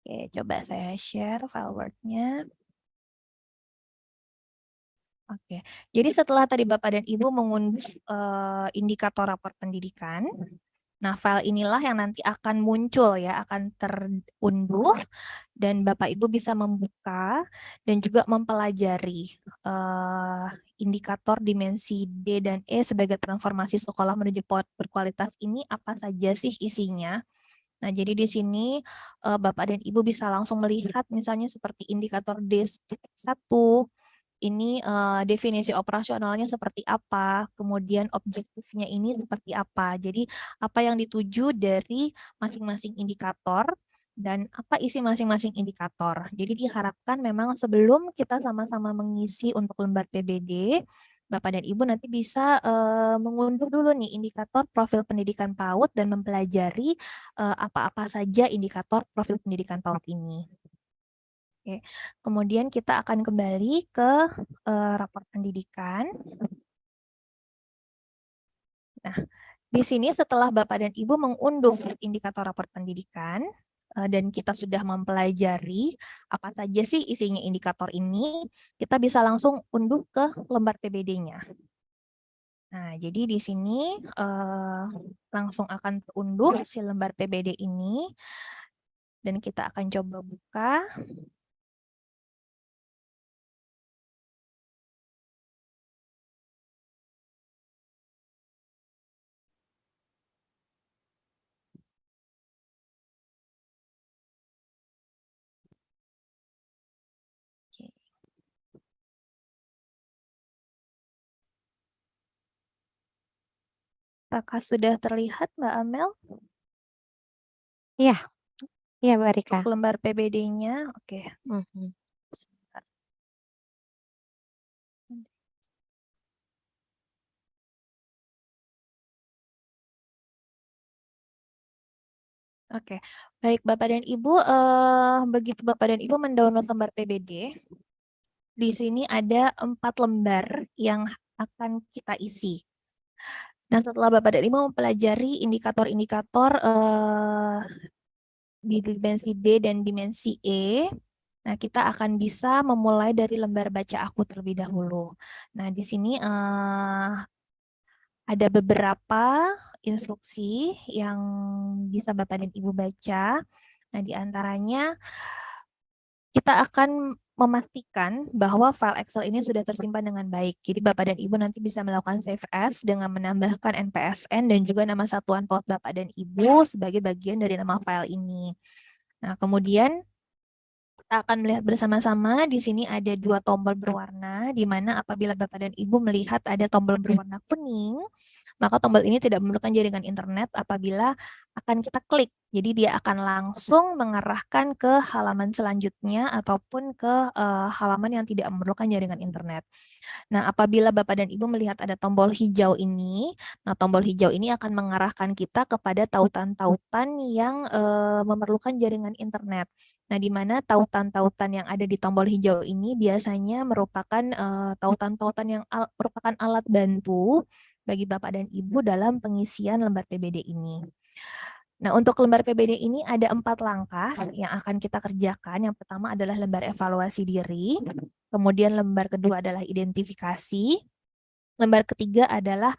Oke, coba saya share file Word-nya. Oke, jadi setelah tadi Bapak dan Ibu mengunduh indikator rapor pendidikan, nah file inilah yang nanti akan muncul ya, akan terunduh dan Bapak Ibu bisa membuka dan juga mempelajari indikator dimensi D dan E sebagai transformasi sekolah menuju berkualitas ini apa saja sih isinya. Nah, jadi di sini Bapak dan Ibu bisa langsung melihat misalnya seperti indikator D1, ini definisi operasionalnya seperti apa, kemudian objektifnya ini seperti apa. Jadi apa yang dituju dari masing-masing indikator dan apa isi masing-masing indikator. Jadi diharapkan memang sebelum kita sama-sama mengisi untuk lembar PBD, Bapak dan Ibu nanti bisa mengunduh dulu nih indikator profil pendidikan PAUD dan mempelajari apa-apa saja indikator profil pendidikan PAUD ini. Oke. Kemudian kita akan kembali ke rapor pendidikan. Nah, di sini setelah Bapak dan Ibu mengunduh indikator rapor pendidikan dan kita sudah mempelajari apa saja sih isinya indikator ini, kita bisa langsung unduh ke lembar PBD-nya. Nah, jadi di sini langsung akan terunduh si lembar PBD ini dan kita akan coba buka. Oke. Apakah sudah terlihat, Mbak Amel? Iya, iya Bu Arika. Untuk lembar PBD-nya, oke. Sebentar. Oke, baik Bapak dan Ibu, begitu Bapak dan Ibu mendownload lembar PBD, di sini ada 4 lembar yang akan kita isi. Nah, setelah Bapak dan Ibu mempelajari indikator-indikator di dimensi D dan dimensi E, nah kita akan bisa memulai dari lembar baca aku terlebih dahulu. Nah, di sini ada beberapa instruksi yang bisa Bapak dan Ibu baca. Nah, di antaranya kita akan memastikan bahwa file Excel ini sudah tersimpan dengan baik. Jadi Bapak dan Ibu nanti bisa melakukan save as dengan menambahkan NPSN dan juga nama satuan PAUD Bapak dan Ibu sebagai bagian dari nama file ini. Nah, kemudian kita akan melihat bersama-sama di sini ada 2 tombol berwarna, di mana apabila Bapak dan Ibu melihat ada tombol berwarna kuning, maka tombol ini tidak memerlukan jaringan internet apabila akan kita klik. Jadi dia akan langsung mengarahkan ke halaman selanjutnya ataupun ke halaman yang tidak memerlukan jaringan internet. Nah, apabila Bapak dan Ibu melihat ada tombol hijau ini, nah tombol hijau ini akan mengarahkan kita kepada tautan-tautan yang memerlukan jaringan internet. Nah, di mana tautan-tautan yang ada di tombol hijau ini biasanya merupakan tautan-tautan yang merupakan alat bantu bagi Bapak dan Ibu dalam pengisian lembar PBD ini. Nah, untuk lembar PBD ini ada 4 langkah yang akan kita kerjakan. Yang pertama adalah lembar evaluasi diri, kemudian lembar kedua adalah identifikasi, lembar ketiga adalah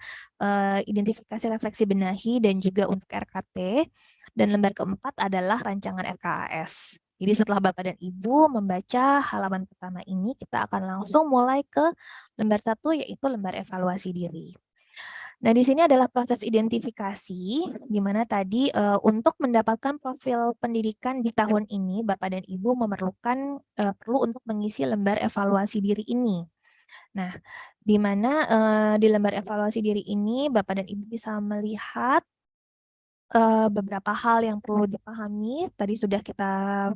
identifikasi refleksi benahi dan juga untuk RKT, dan lembar keempat adalah rancangan RKAS. Jadi setelah Bapak dan Ibu membaca halaman pertama ini, kita akan langsung mulai ke lembar 1 yaitu lembar evaluasi diri. Nah, di sini adalah proses identifikasi, di mana tadi untuk mendapatkan profil pendidikan di tahun ini, Bapak dan Ibu memerlukan perlu untuk mengisi lembar evaluasi diri ini. Nah, di mana di lembar evaluasi diri ini, Bapak dan Ibu bisa melihat beberapa hal yang perlu dipahami. Tadi sudah kita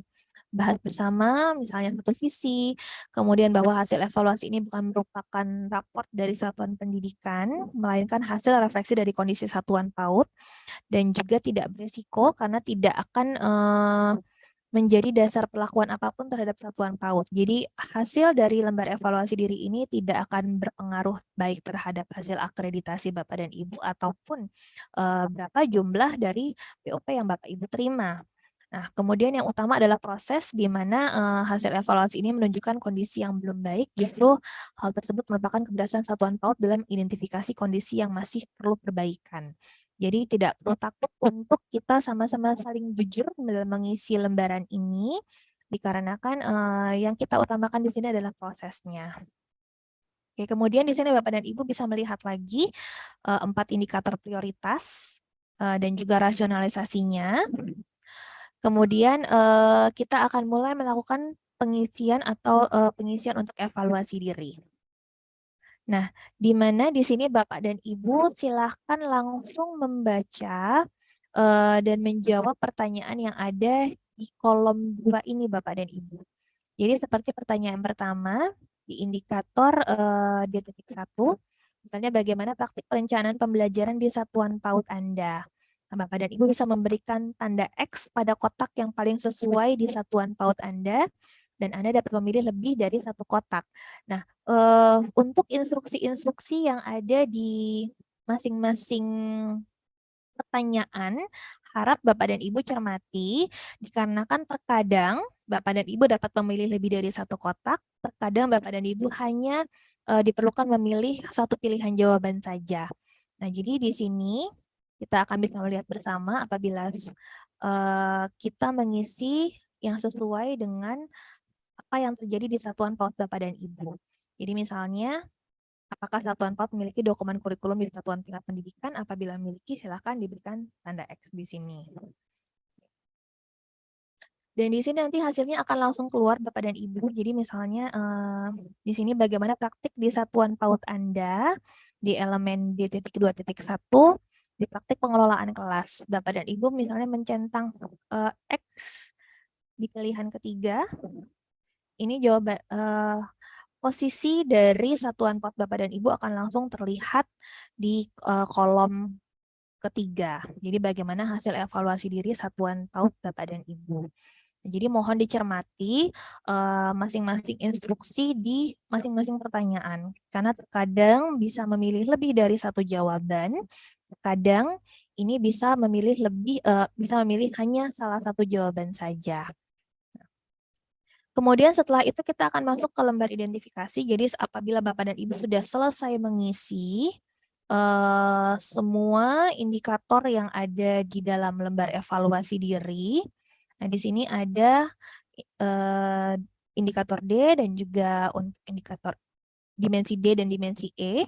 bahas bersama, misalnya satu visi, kemudian bahwa hasil evaluasi ini bukan merupakan raport dari satuan pendidikan, melainkan hasil refleksi dari kondisi satuan PAUD, dan juga tidak beresiko karena tidak akan menjadi dasar perlakuan apapun terhadap satuan PAUD. Jadi hasil dari lembar evaluasi diri ini tidak akan berpengaruh baik terhadap hasil akreditasi Bapak dan Ibu ataupun berapa jumlah dari POP yang Bapak Ibu terima. Nah, kemudian yang utama adalah proses di mana hasil evaluasi ini menunjukkan kondisi yang belum baik. Justru hal tersebut merupakan keberhasilan satuan PAUD dalam identifikasi kondisi yang masih perlu perbaikan. Jadi tidak perlu takut untuk kita sama-sama saling jujur dalam mengisi lembaran ini, dikarenakan yang kita utamakan di sini adalah prosesnya. Oke, kemudian di sini Bapak dan Ibu bisa melihat lagi 4 indikator prioritas dan juga rasionalisasinya. Kemudian kita akan mulai melakukan pengisian atau pengisian untuk evaluasi diri. Nah, di mana di sini Bapak dan Ibu silahkan langsung membaca dan menjawab pertanyaan yang ada di kolom 2 ini Bapak dan Ibu. Jadi seperti pertanyaan pertama di indikator D.1, misalnya bagaimana praktik perencanaan pembelajaran di satuan PAUD Anda. Nah, Bapak dan Ibu bisa memberikan tanda X pada kotak yang paling sesuai di satuan PAUD Anda, dan Anda dapat memilih lebih dari satu kotak. Nah, untuk instruksi-instruksi yang ada di masing-masing pertanyaan, harap Bapak dan Ibu cermati, dikarenakan terkadang Bapak dan Ibu dapat memilih lebih dari satu kotak, terkadang Bapak dan Ibu hanya diperlukan memilih satu pilihan jawaban saja. Nah, jadi di sini kita akan bisa melihat bersama apabila kita mengisi yang sesuai dengan apa yang terjadi di satuan PAUD Bapak dan Ibu. Jadi misalnya, apakah satuan PAUD memiliki dokumen kurikulum di satuan tingkat pendidikan? Apabila memiliki, silakan diberikan tanda X di sini. Dan di sini nanti hasilnya akan langsung keluar Bapak dan Ibu. Jadi misalnya di sini bagaimana praktik di satuan PAUD Anda di elemen D.2.1 di praktik pengelolaan kelas. Bapak dan Ibu misalnya mencentang X di pilihan ketiga. Ini jawaban posisi dari satuan PAUD Bapak dan Ibu akan langsung terlihat di kolom ketiga. Jadi bagaimana hasil evaluasi diri satuan PAUD Bapak dan Ibu. Jadi mohon dicermati masing-masing instruksi di masing-masing pertanyaan. Karena terkadang bisa memilih lebih dari satu jawaban, terkadang ini bisa memilih hanya salah satu jawaban saja. Kemudian setelah itu kita akan masuk ke lembar identifikasi. Jadi apabila Bapak dan Ibu sudah selesai mengisi semua indikator yang ada di dalam lembar evaluasi diri, nah di sini ada indikator D dan juga untuk indikator dimensi D dan dimensi E.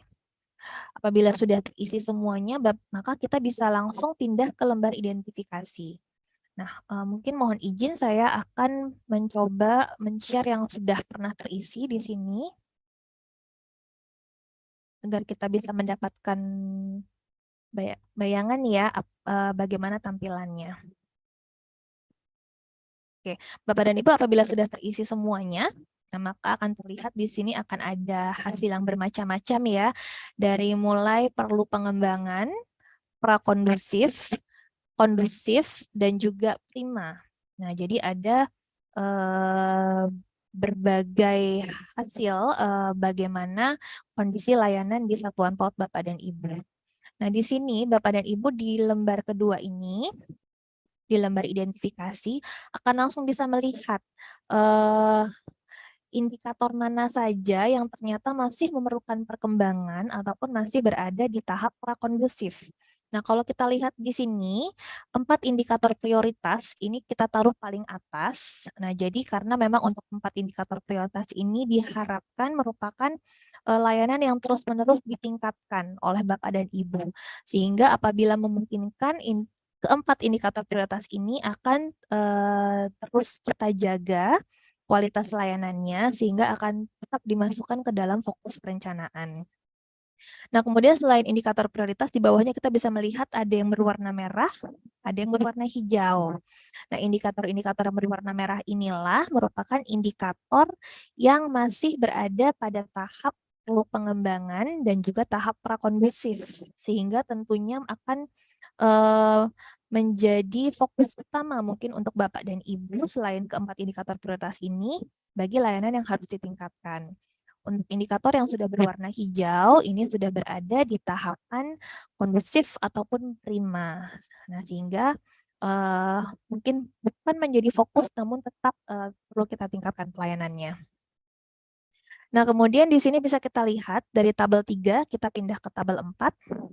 Apabila sudah terisi semuanya, maka kita bisa langsung pindah ke lembar identifikasi. Nah, mungkin mohon izin saya akan mencoba men-share yang sudah pernah terisi di sini agar kita bisa mendapatkan bayangan ya bagaimana tampilannya. Oke, Bapak dan Ibu apabila sudah terisi semuanya, nah maka akan terlihat di sini akan ada hasil yang bermacam-macam ya, dari mulai perlu pengembangan, prakondusif, kondusif, dan juga prima. Nah, jadi ada berbagai hasil bagaimana kondisi layanan di satuan PAUD Bapak dan Ibu. Nah, di sini Bapak dan Ibu di lembar kedua ini, di lembar identifikasi, akan langsung bisa melihat indikator mana saja yang ternyata masih memerlukan perkembangan ataupun masih berada di tahap prakondusif. Nah, kalau kita lihat di sini, 4 indikator prioritas ini kita taruh paling atas. Nah, jadi karena memang untuk 4 indikator prioritas ini diharapkan merupakan layanan yang terus-menerus ditingkatkan oleh Bapak dan Ibu. Sehingga apabila memungkinkan keempat indikator prioritas ini akan terus kita jaga kualitas layanannya sehingga akan tetap dimasukkan ke dalam fokus perencanaan. Nah, kemudian selain indikator prioritas, di bawahnya kita bisa melihat ada yang berwarna merah, ada yang berwarna hijau. Nah, indikator-indikator yang berwarna merah inilah merupakan indikator yang masih berada pada tahap perlu pengembangan dan juga tahap prakondusif, sehingga tentunya akan menjadi fokus utama mungkin untuk Bapak dan Ibu selain keempat indikator prioritas ini bagi layanan yang harus ditingkatkan. Untuk indikator yang sudah berwarna hijau, ini sudah berada di tahapan kondusif ataupun prima. Nah, sehingga mungkin bukan menjadi fokus, namun tetap perlu kita tingkatkan pelayanannya. Nah, kemudian di sini bisa kita lihat dari tabel 3, kita pindah ke tabel 4.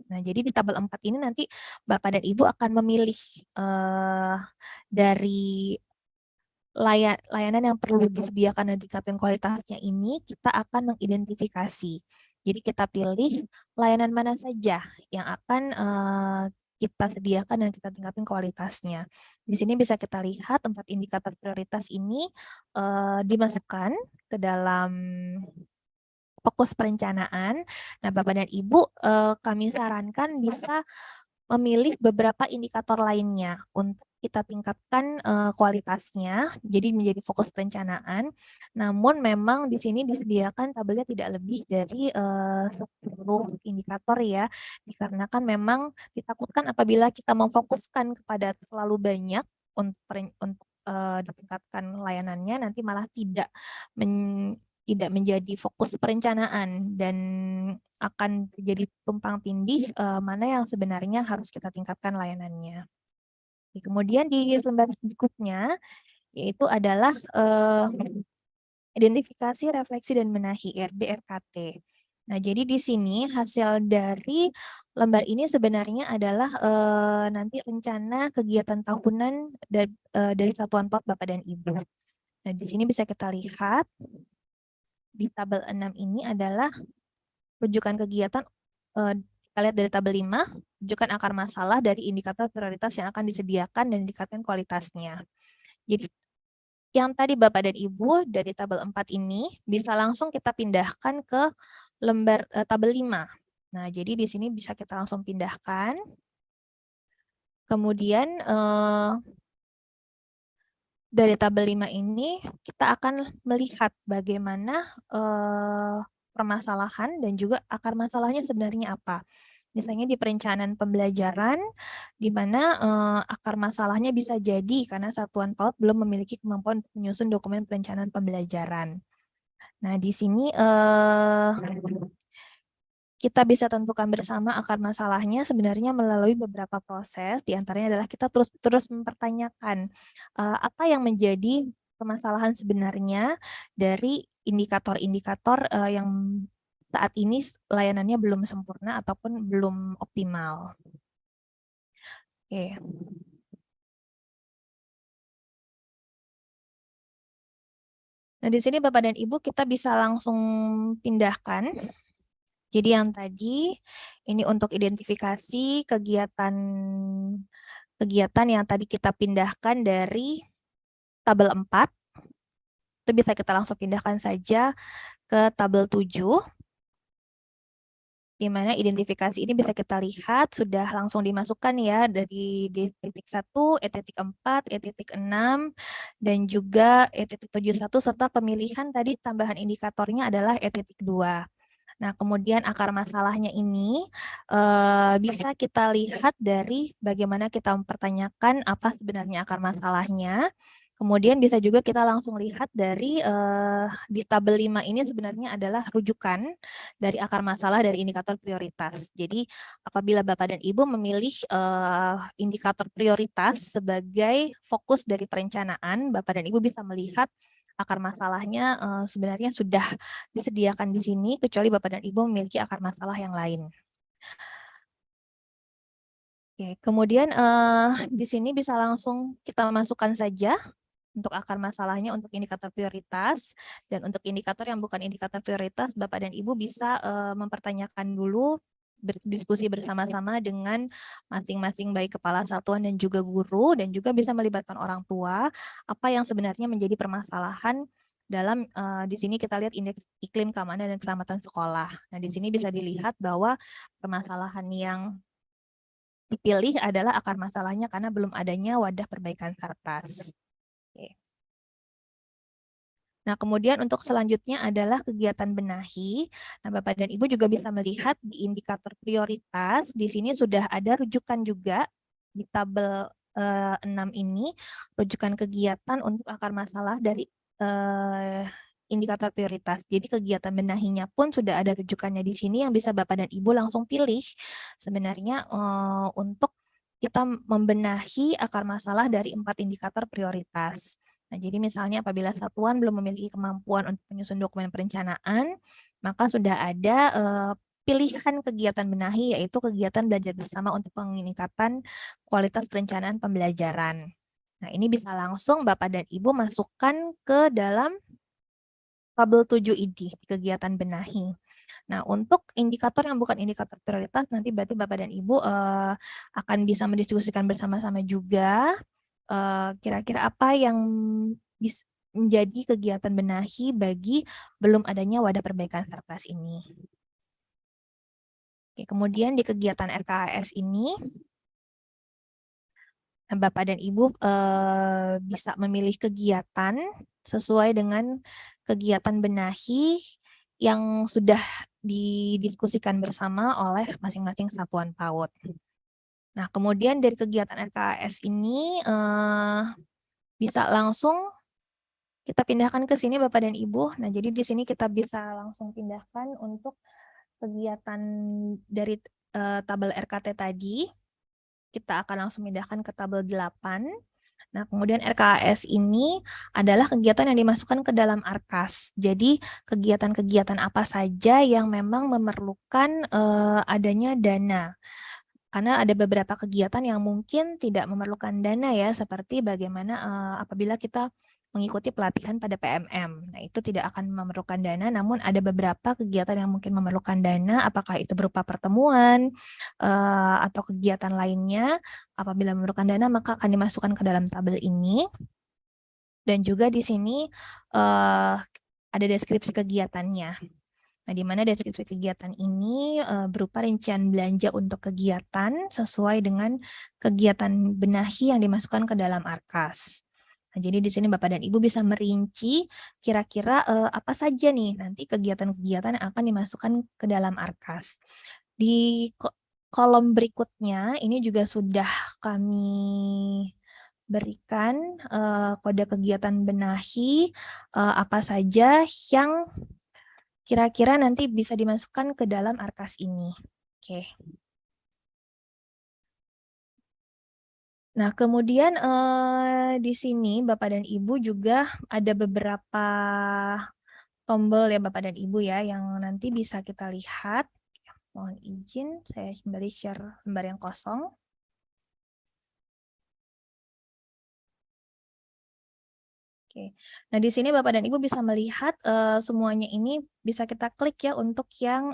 Nah, jadi di tabel 4 ini nanti Bapak dan Ibu akan memilih dari layanan yang perlu disediakan dan tingkatkan kualitasnya ini, kita akan mengidentifikasi. Jadi kita pilih layanan mana saja yang akan kita sediakan dan kita tingkatkan kualitasnya. Di sini bisa kita lihat 4 indikator prioritas ini dimasukkan ke dalam fokus perencanaan. Nah, Bapak dan Ibu, kami sarankan bisa memilih beberapa indikator lainnya untuk kita tingkatkan kualitasnya, jadi menjadi fokus perencanaan. Namun memang di sini disediakan tabelnya tidak lebih dari 10 indikator ya, dikarenakan memang ditakutkan apabila kita memfokuskan kepada terlalu banyak untuk ditingkatkan layanannya, nanti malah tidak menjadi fokus perencanaan dan akan terjadi tumpang tindih mana yang sebenarnya harus kita tingkatkan layanannya. Kemudian di lembar berikutnya yaitu adalah identifikasi, refleksi, dan benahi (RDRKT). Nah, jadi di sini hasil dari lembar ini sebenarnya adalah nanti rencana kegiatan tahunan dari Satuan PAUD Bapak dan Ibu. Nah, di sini bisa kita lihat di tabel 6 ini adalah rujukan kegiatan, kita lihat dari tabel 5, rujukan akar masalah dari indikator prioritas yang akan disediakan dan ditingkatkan kualitasnya. Jadi yang tadi Bapak dan Ibu dari tabel 4 ini bisa langsung kita pindahkan ke lembar tabel 5. Nah, jadi di sini bisa kita langsung pindahkan. Kemudian dari tabel 5 ini kita akan melihat bagaimana permasalahan dan juga akar masalahnya sebenarnya apa. Misalnya di perencanaan pembelajaran, di mana akar masalahnya bisa jadi karena Satuan PAUD belum memiliki kemampuan untuk menyusun dokumen perencanaan pembelajaran. Nah, di sini kita bisa tentukan bersama akar masalahnya sebenarnya melalui beberapa proses, diantaranya adalah kita terus mempertanyakan apa yang menjadi permasalahan sebenarnya dari indikator-indikator yang saat ini layanannya belum sempurna ataupun belum optimal. Oke. Nah, di sini Bapak dan Ibu kita bisa langsung pindahkan. Jadi yang tadi ini untuk identifikasi kegiatan yang tadi kita pindahkan dari tabel 4. Itu bisa kita langsung pindahkan saja ke tabel 7. Di mana identifikasi ini bisa kita lihat sudah langsung dimasukkan ya dari titik 1, titik 4, titik 6, dan juga titik 71 serta pemilihan tadi tambahan indikatornya adalah titik 2. Nah, kemudian akar masalahnya ini bisa kita lihat dari bagaimana kita mempertanyakan apa sebenarnya akar masalahnya. Kemudian bisa juga kita langsung lihat dari di tabel 5 ini sebenarnya adalah rujukan dari akar masalah dari indikator prioritas. Jadi apabila Bapak dan Ibu memilih indikator prioritas sebagai fokus dari perencanaan, Bapak dan Ibu bisa melihat akar masalahnya sebenarnya sudah disediakan di sini, kecuali Bapak dan Ibu memiliki akar masalah yang lain. Oke, kemudian di sini bisa langsung kita masukkan saja untuk akar masalahnya untuk indikator prioritas, dan untuk indikator yang bukan indikator prioritas, Bapak dan Ibu bisa mempertanyakan dulu, berdiskusi bersama-sama dengan masing-masing baik kepala satuan dan juga guru, dan juga bisa melibatkan orang tua, apa yang sebenarnya menjadi permasalahan dalam di sini kita lihat indeks iklim keamanan dan keselamatan sekolah. Nah, di sini bisa dilihat bahwa permasalahan yang dipilih adalah akar masalahnya karena belum adanya wadah perbaikan Sarpras. Oke. Nah, kemudian untuk selanjutnya adalah kegiatan benahi. Nah, Bapak dan Ibu juga bisa melihat di indikator prioritas, di sini sudah ada rujukan juga di tabel 6 ini, rujukan kegiatan untuk akar masalah dari indikator prioritas. Jadi kegiatan benahinya pun sudah ada rujukannya di sini yang bisa Bapak dan Ibu langsung pilih sebenarnya untuk kita membenahi akar masalah dari 4 indikator prioritas. Nah, jadi misalnya apabila satuan belum memiliki kemampuan untuk menyusun dokumen perencanaan, maka sudah ada pilihan kegiatan benahi, yaitu kegiatan belajar bersama untuk peningkatan kualitas perencanaan pembelajaran. Nah, ini bisa langsung Bapak dan Ibu masukkan ke dalam tabel 7 ini, kegiatan benahi. Nah, untuk indikator yang bukan indikator prioritas, nanti berarti Bapak dan Ibu akan bisa mendiskusikan bersama-sama juga kira-kira apa yang bisa menjadi kegiatan benahi bagi belum adanya wadah perbaikan Sarpras ini. Oke, kemudian di kegiatan RKAS ini, Bapak dan Ibu bisa memilih kegiatan sesuai dengan kegiatan benahi yang sudah didiskusikan bersama oleh masing-masing satuan PAUD. Nah, kemudian dari kegiatan RKAS ini bisa langsung kita pindahkan ke sini Bapak dan Ibu. Nah, jadi di sini kita bisa langsung pindahkan untuk kegiatan dari tabel RKT tadi. Kita akan langsung pindahkan ke tabel 8. Nah, kemudian RKAS ini adalah kegiatan yang dimasukkan ke dalam ARKAS. Jadi, kegiatan-kegiatan apa saja yang memang memerlukan adanya dana. Karena ada beberapa kegiatan yang mungkin tidak memerlukan dana ya, seperti bagaimana apabila kita mengikuti pelatihan pada PMM. Nah, itu tidak akan memerlukan dana, namun ada beberapa kegiatan yang mungkin memerlukan dana, apakah itu berupa pertemuan atau kegiatan lainnya. Apabila memerlukan dana, maka akan dimasukkan ke dalam tabel ini. Dan juga di sini ada deskripsi kegiatannya. Nah, di mana deskripsi kegiatan ini berupa rincian belanja untuk kegiatan sesuai dengan kegiatan benahi yang dimasukkan ke dalam ARKAS. Nah, jadi di sini Bapak dan Ibu bisa merinci kira-kira apa saja nih nanti kegiatan-kegiatan yang akan dimasukkan ke dalam ARKAS. Di kolom berikutnya ini juga sudah kami berikan kode kegiatan benahi apa saja yang kira-kira nanti bisa dimasukkan ke dalam ARKAS ini. Oke. Nah, kemudian di sini Bapak dan Ibu juga ada beberapa tombol ya Bapak dan Ibu ya, yang nanti bisa kita lihat. Mohon izin, saya kembali share lembar yang kosong. Oke. Nah, di sini Bapak dan Ibu bisa melihat semuanya ini bisa kita klik ya untuk yang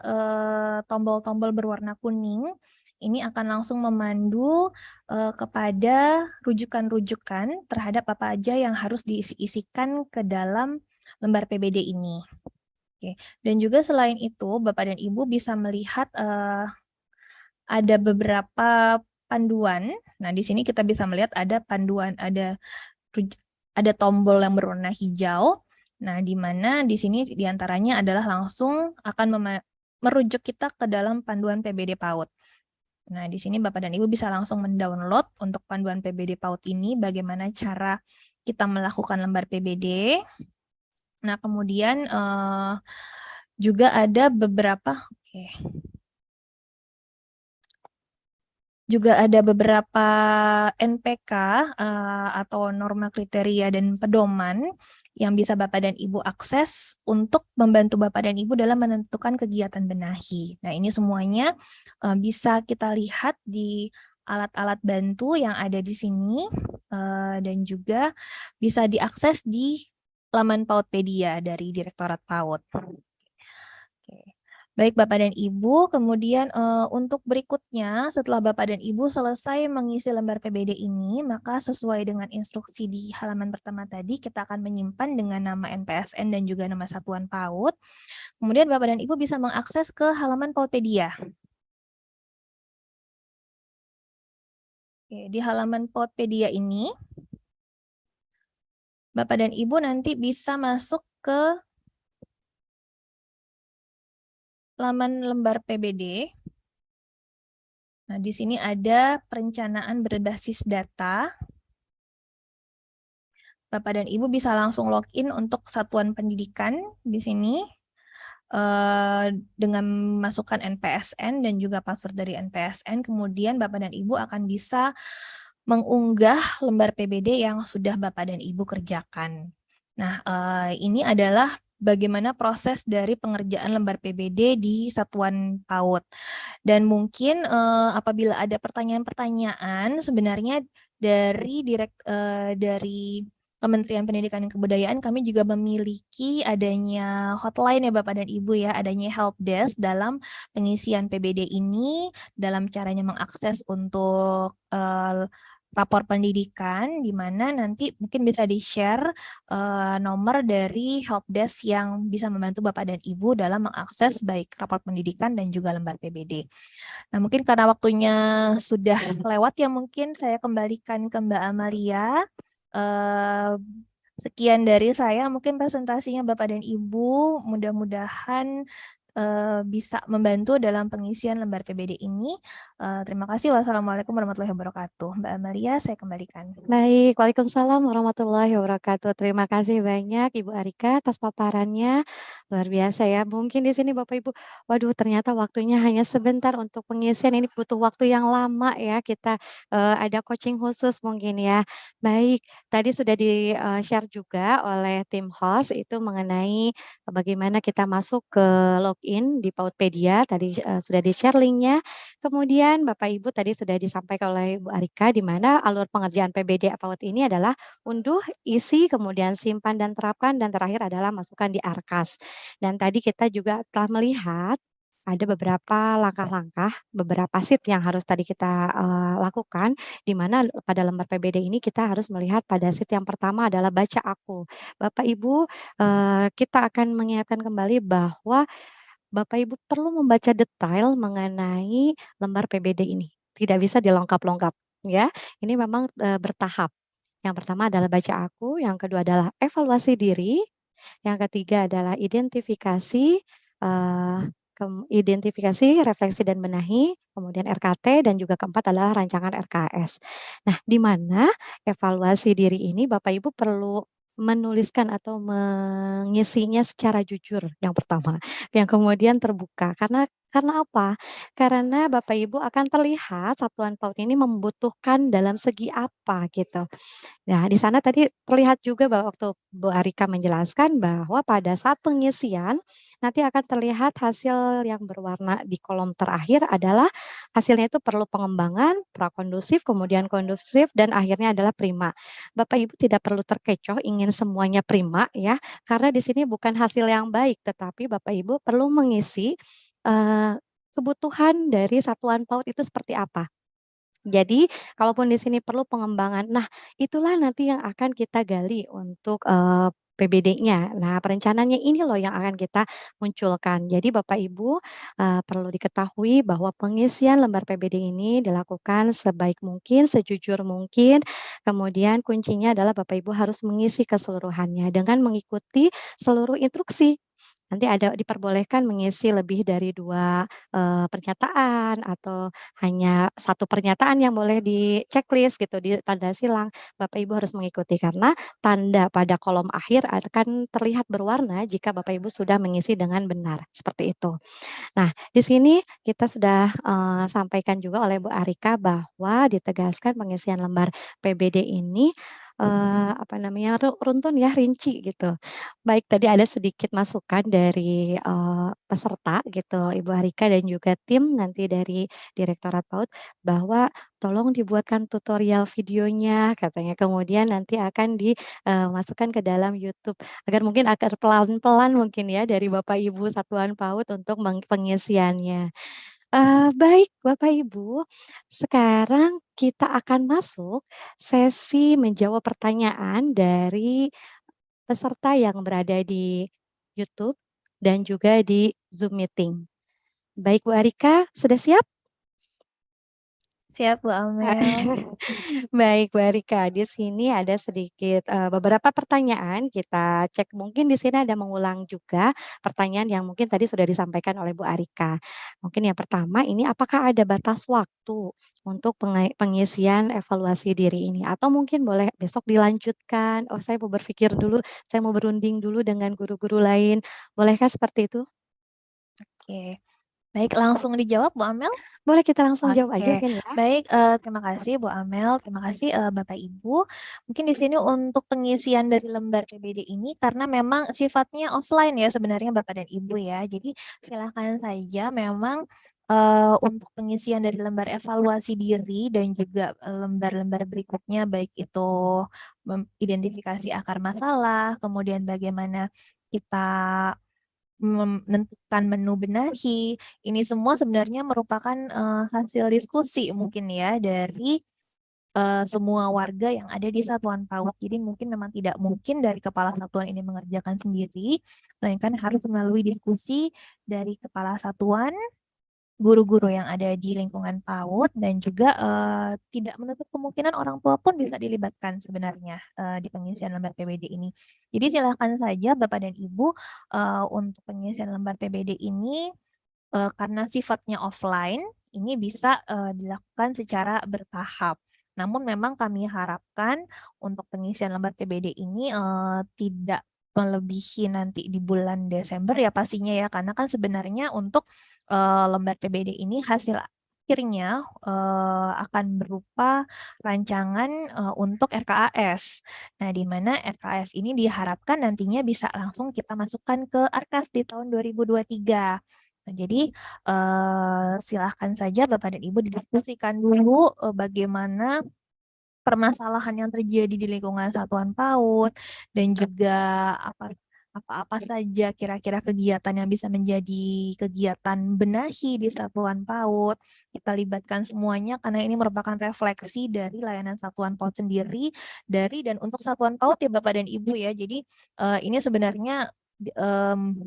tombol-tombol berwarna kuning. Ini akan langsung memandu kepada rujukan-rujukan terhadap apa aja yang harus diisikan ke dalam lembar PBD ini. Oke. Dan juga selain itu, Bapak dan Ibu bisa melihat ada beberapa panduan. Nah, di sini kita bisa melihat ada panduan, ada tombol yang berwarna hijau. Nah, di mana di sini diantaranya adalah langsung akan merujuk kita ke dalam panduan PBD PAUD. Nah, di sini Bapak dan Ibu bisa langsung mendownload untuk panduan PBD PAUD ini, bagaimana cara kita melakukan lembar PBD. Nah, kemudian juga ada beberapa, juga ada beberapa NPK atau norma kriteria dan pedoman yang bisa Bapak dan Ibu akses untuk membantu Bapak dan Ibu dalam menentukan kegiatan benahi. Nah, ini semuanya bisa kita lihat di alat-alat bantu yang ada di sini dan juga bisa diakses di laman PAUDpedia dari Direktorat PAUD. Oke. Baik Bapak dan Ibu, kemudian untuk berikutnya setelah Bapak dan Ibu selesai mengisi lembar PBD ini, maka sesuai dengan instruksi di halaman pertama tadi, kita akan menyimpan dengan nama NPSN dan juga nama satuan PAUD. Kemudian Bapak dan Ibu bisa mengakses ke halaman Paudpedia. Oke, di halaman Paudpedia ini, Bapak dan Ibu nanti bisa masuk ke laman lembar PBD. Nah, di sini ada perencanaan berbasis data. Bapak dan Ibu bisa langsung login untuk satuan pendidikan di sini dengan memasukkan NPSN dan juga password dari NPSN. Kemudian Bapak dan Ibu akan bisa mengunggah lembar PBD yang sudah Bapak dan Ibu kerjakan. Nah, ini adalah bagaimana proses dari pengerjaan lembar PBD di satuan PAUD. Dan mungkin apabila ada pertanyaan-pertanyaan, sebenarnya dari Kementerian Pendidikan dan Kebudayaan kami juga memiliki adanya hotline ya Bapak dan Ibu ya, adanya help desk dalam pengisian PBD ini, dalam caranya mengakses untuk rapor pendidikan, di mana nanti mungkin bisa di-share nomor dari help desk yang bisa membantu Bapak dan Ibu dalam mengakses baik rapor pendidikan dan juga lembar PBD. Nah, mungkin karena waktunya sudah lewat ya, mungkin saya kembalikan ke Mbak Amalia. Sekian dari saya, mungkin presentasinya Bapak dan Ibu, mudah-mudahan bisa membantu dalam pengisian lembar PBD ini. Terima kasih. Wassalamualaikum warahmatullahi wabarakatuh. Mbak Amalia, saya kembalikan. Baik, Waalaikumsalam warahmatullahi wabarakatuh. Terima kasih banyak Ibu Arika atas paparannya. Luar biasa ya. Mungkin di sini Bapak Ibu, waduh ternyata waktunya hanya sebentar untuk pengisian, ini butuh waktu yang lama ya. Kita ada coaching khusus mungkin ya. Baik, tadi sudah di-share juga oleh tim host itu mengenai bagaimana kita masuk ke login di Paudpedia, tadi sudah di-share linknya. Kemudian Bapak Ibu tadi sudah disampaikan oleh Ibu Arika, di mana alur pengerjaan PBD PAUD ini adalah unduh, isi, kemudian simpan dan terapkan, dan terakhir adalah masukkan di Arkas. Dan tadi kita juga telah melihat ada beberapa langkah-langkah, beberapa sheet yang harus tadi kita lakukan, di mana pada lembar PBD ini kita harus melihat pada sheet yang pertama adalah baca aku. Bapak Ibu, kita akan mengingatkan kembali bahwa Bapak Ibu perlu membaca detail mengenai lembar PBD ini, tidak bisa dilengkap-lengkap ya. Ini memang bertahap. Yang pertama adalah baca aku, yang kedua adalah evaluasi diri, yang ketiga adalah identifikasi, identifikasi, refleksi dan benahi, kemudian RKT, dan juga keempat adalah rancangan RKS. Nah, di mana evaluasi diri ini Bapak Ibu perlu menuliskan atau mengisinya secara jujur yang pertama, yang kemudian terbuka. Karena apa? Karena Bapak Ibu akan terlihat satuan PAUD ini membutuhkan dalam segi apa gitu. Nah, di sana tadi terlihat juga bahwa waktu Bu Arika menjelaskan bahwa pada saat pengisian, nanti akan terlihat hasil yang berwarna di kolom terakhir adalah hasilnya itu perlu pengembangan, prakondusif, kemudian kondusif, dan akhirnya adalah prima. Bapak Ibu tidak perlu terkecoh ingin semuanya prima ya, karena di sini bukan hasil yang baik, tetapi Bapak Ibu perlu mengisi kebutuhan dari satuan PAUD itu seperti apa. Jadi, kalaupun di sini perlu pengembangan, nah itulah nanti yang akan kita gali untuk, PBD-nya. Nah, perencanaannya ini loh yang akan kita munculkan. Jadi Bapak Ibu, perlu diketahui bahwa pengisian lembar PBD ini dilakukan sebaik mungkin, sejujur mungkin, kemudian kuncinya adalah Bapak Ibu harus mengisi keseluruhannya dengan mengikuti seluruh instruksi. Nanti ada diperbolehkan mengisi lebih dari 2 pernyataan atau hanya 1 pernyataan yang boleh di-checklist gitu, di tanda silang. Bapak Ibu harus mengikuti karena tanda pada kolom akhir akan terlihat berwarna jika Bapak Ibu sudah mengisi dengan benar, seperti itu. Nah, di sini kita sudah, sampaikan juga oleh Bu Arika bahwa ditegaskan pengisian lembar PBD ini apa namanya, runtun ya, rinci gitu. Baik, tadi ada sedikit masukan dari, peserta gitu, Ibu Arika dan juga tim nanti dari Direktorat PAUD, bahwa tolong dibuatkan tutorial videonya katanya, kemudian nanti akan dimasukkan ke dalam YouTube, agar pelan-pelan mungkin ya dari Bapak Ibu Satuan PAUD untuk pengisiannya. Baik Bapak Ibu, sekarang kita akan masuk sesi menjawab pertanyaan dari peserta yang berada di YouTube dan juga di Zoom meeting. Baik Bu Arika, sudah siap? Siap, Bu Amel. Baik Bu Arika, di sini ada sedikit, beberapa pertanyaan kita cek, mungkin di sini ada mengulang juga pertanyaan yang mungkin tadi sudah disampaikan oleh Bu Arika. Mungkin yang pertama ini, apakah ada batas waktu untuk pengisian evaluasi diri ini? Atau mungkin boleh besok dilanjutkan, "Oh saya mau berpikir dulu, saya mau berunding dulu dengan guru-guru lain." Bolehkah seperti itu? Oke. Baik, langsung dijawab, Bu Amel? Boleh kita langsung jawab aja Oke, mungkin ya? baik, terima kasih Bu Amel, terima kasih, Bapak Ibu. Mungkin di sini untuk pengisian dari lembar PBD ini karena memang sifatnya offline ya sebenarnya Bapak dan Ibu ya. Jadi silakan saja memang, untuk pengisian dari lembar evaluasi diri dan juga, lembar-lembar berikutnya baik itu identifikasi akar masalah, kemudian bagaimana kita menentukan menu benahi, ini semua sebenarnya merupakan, hasil diskusi mungkin ya dari, semua warga yang ada di satuan PAUD. Jadi mungkin memang tidak mungkin dari kepala satuan ini mengerjakan sendiri, melainkan harus melalui diskusi dari kepala satuan, guru-guru yang ada di lingkungan PAUD, dan juga, tidak menutup kemungkinan orang tua pun bisa dilibatkan sebenarnya, di pengisian lembar PBD ini. Jadi silakan saja Bapak dan Ibu, untuk pengisian lembar PBD ini, karena sifatnya offline, ini bisa, dilakukan secara bertahap. Namun memang kami harapkan untuk pengisian lembar PBD ini, tidak melebihi nanti di bulan Desember ya pastinya ya, karena kan sebenarnya untuk, lembar PBD ini hasil akhirnya, akan berupa rancangan, untuk RKAS. Nah, di mana RKAS ini diharapkan nantinya bisa langsung kita masukkan ke ARKAS di tahun 2023. Nah, jadi, silahkan saja Bapak dan Ibu didiskusikan dulu, bagaimana permasalahan yang terjadi di lingkungan satuan PAUD dan juga apa-apa saja kira-kira kegiatan yang bisa menjadi kegiatan benahi di satuan PAUD. Kita libatkan semuanya karena ini merupakan refleksi dari layanan satuan PAUD sendiri, dari dan untuk satuan PAUD ya Bapak dan Ibu ya. Jadi, ini sebenarnya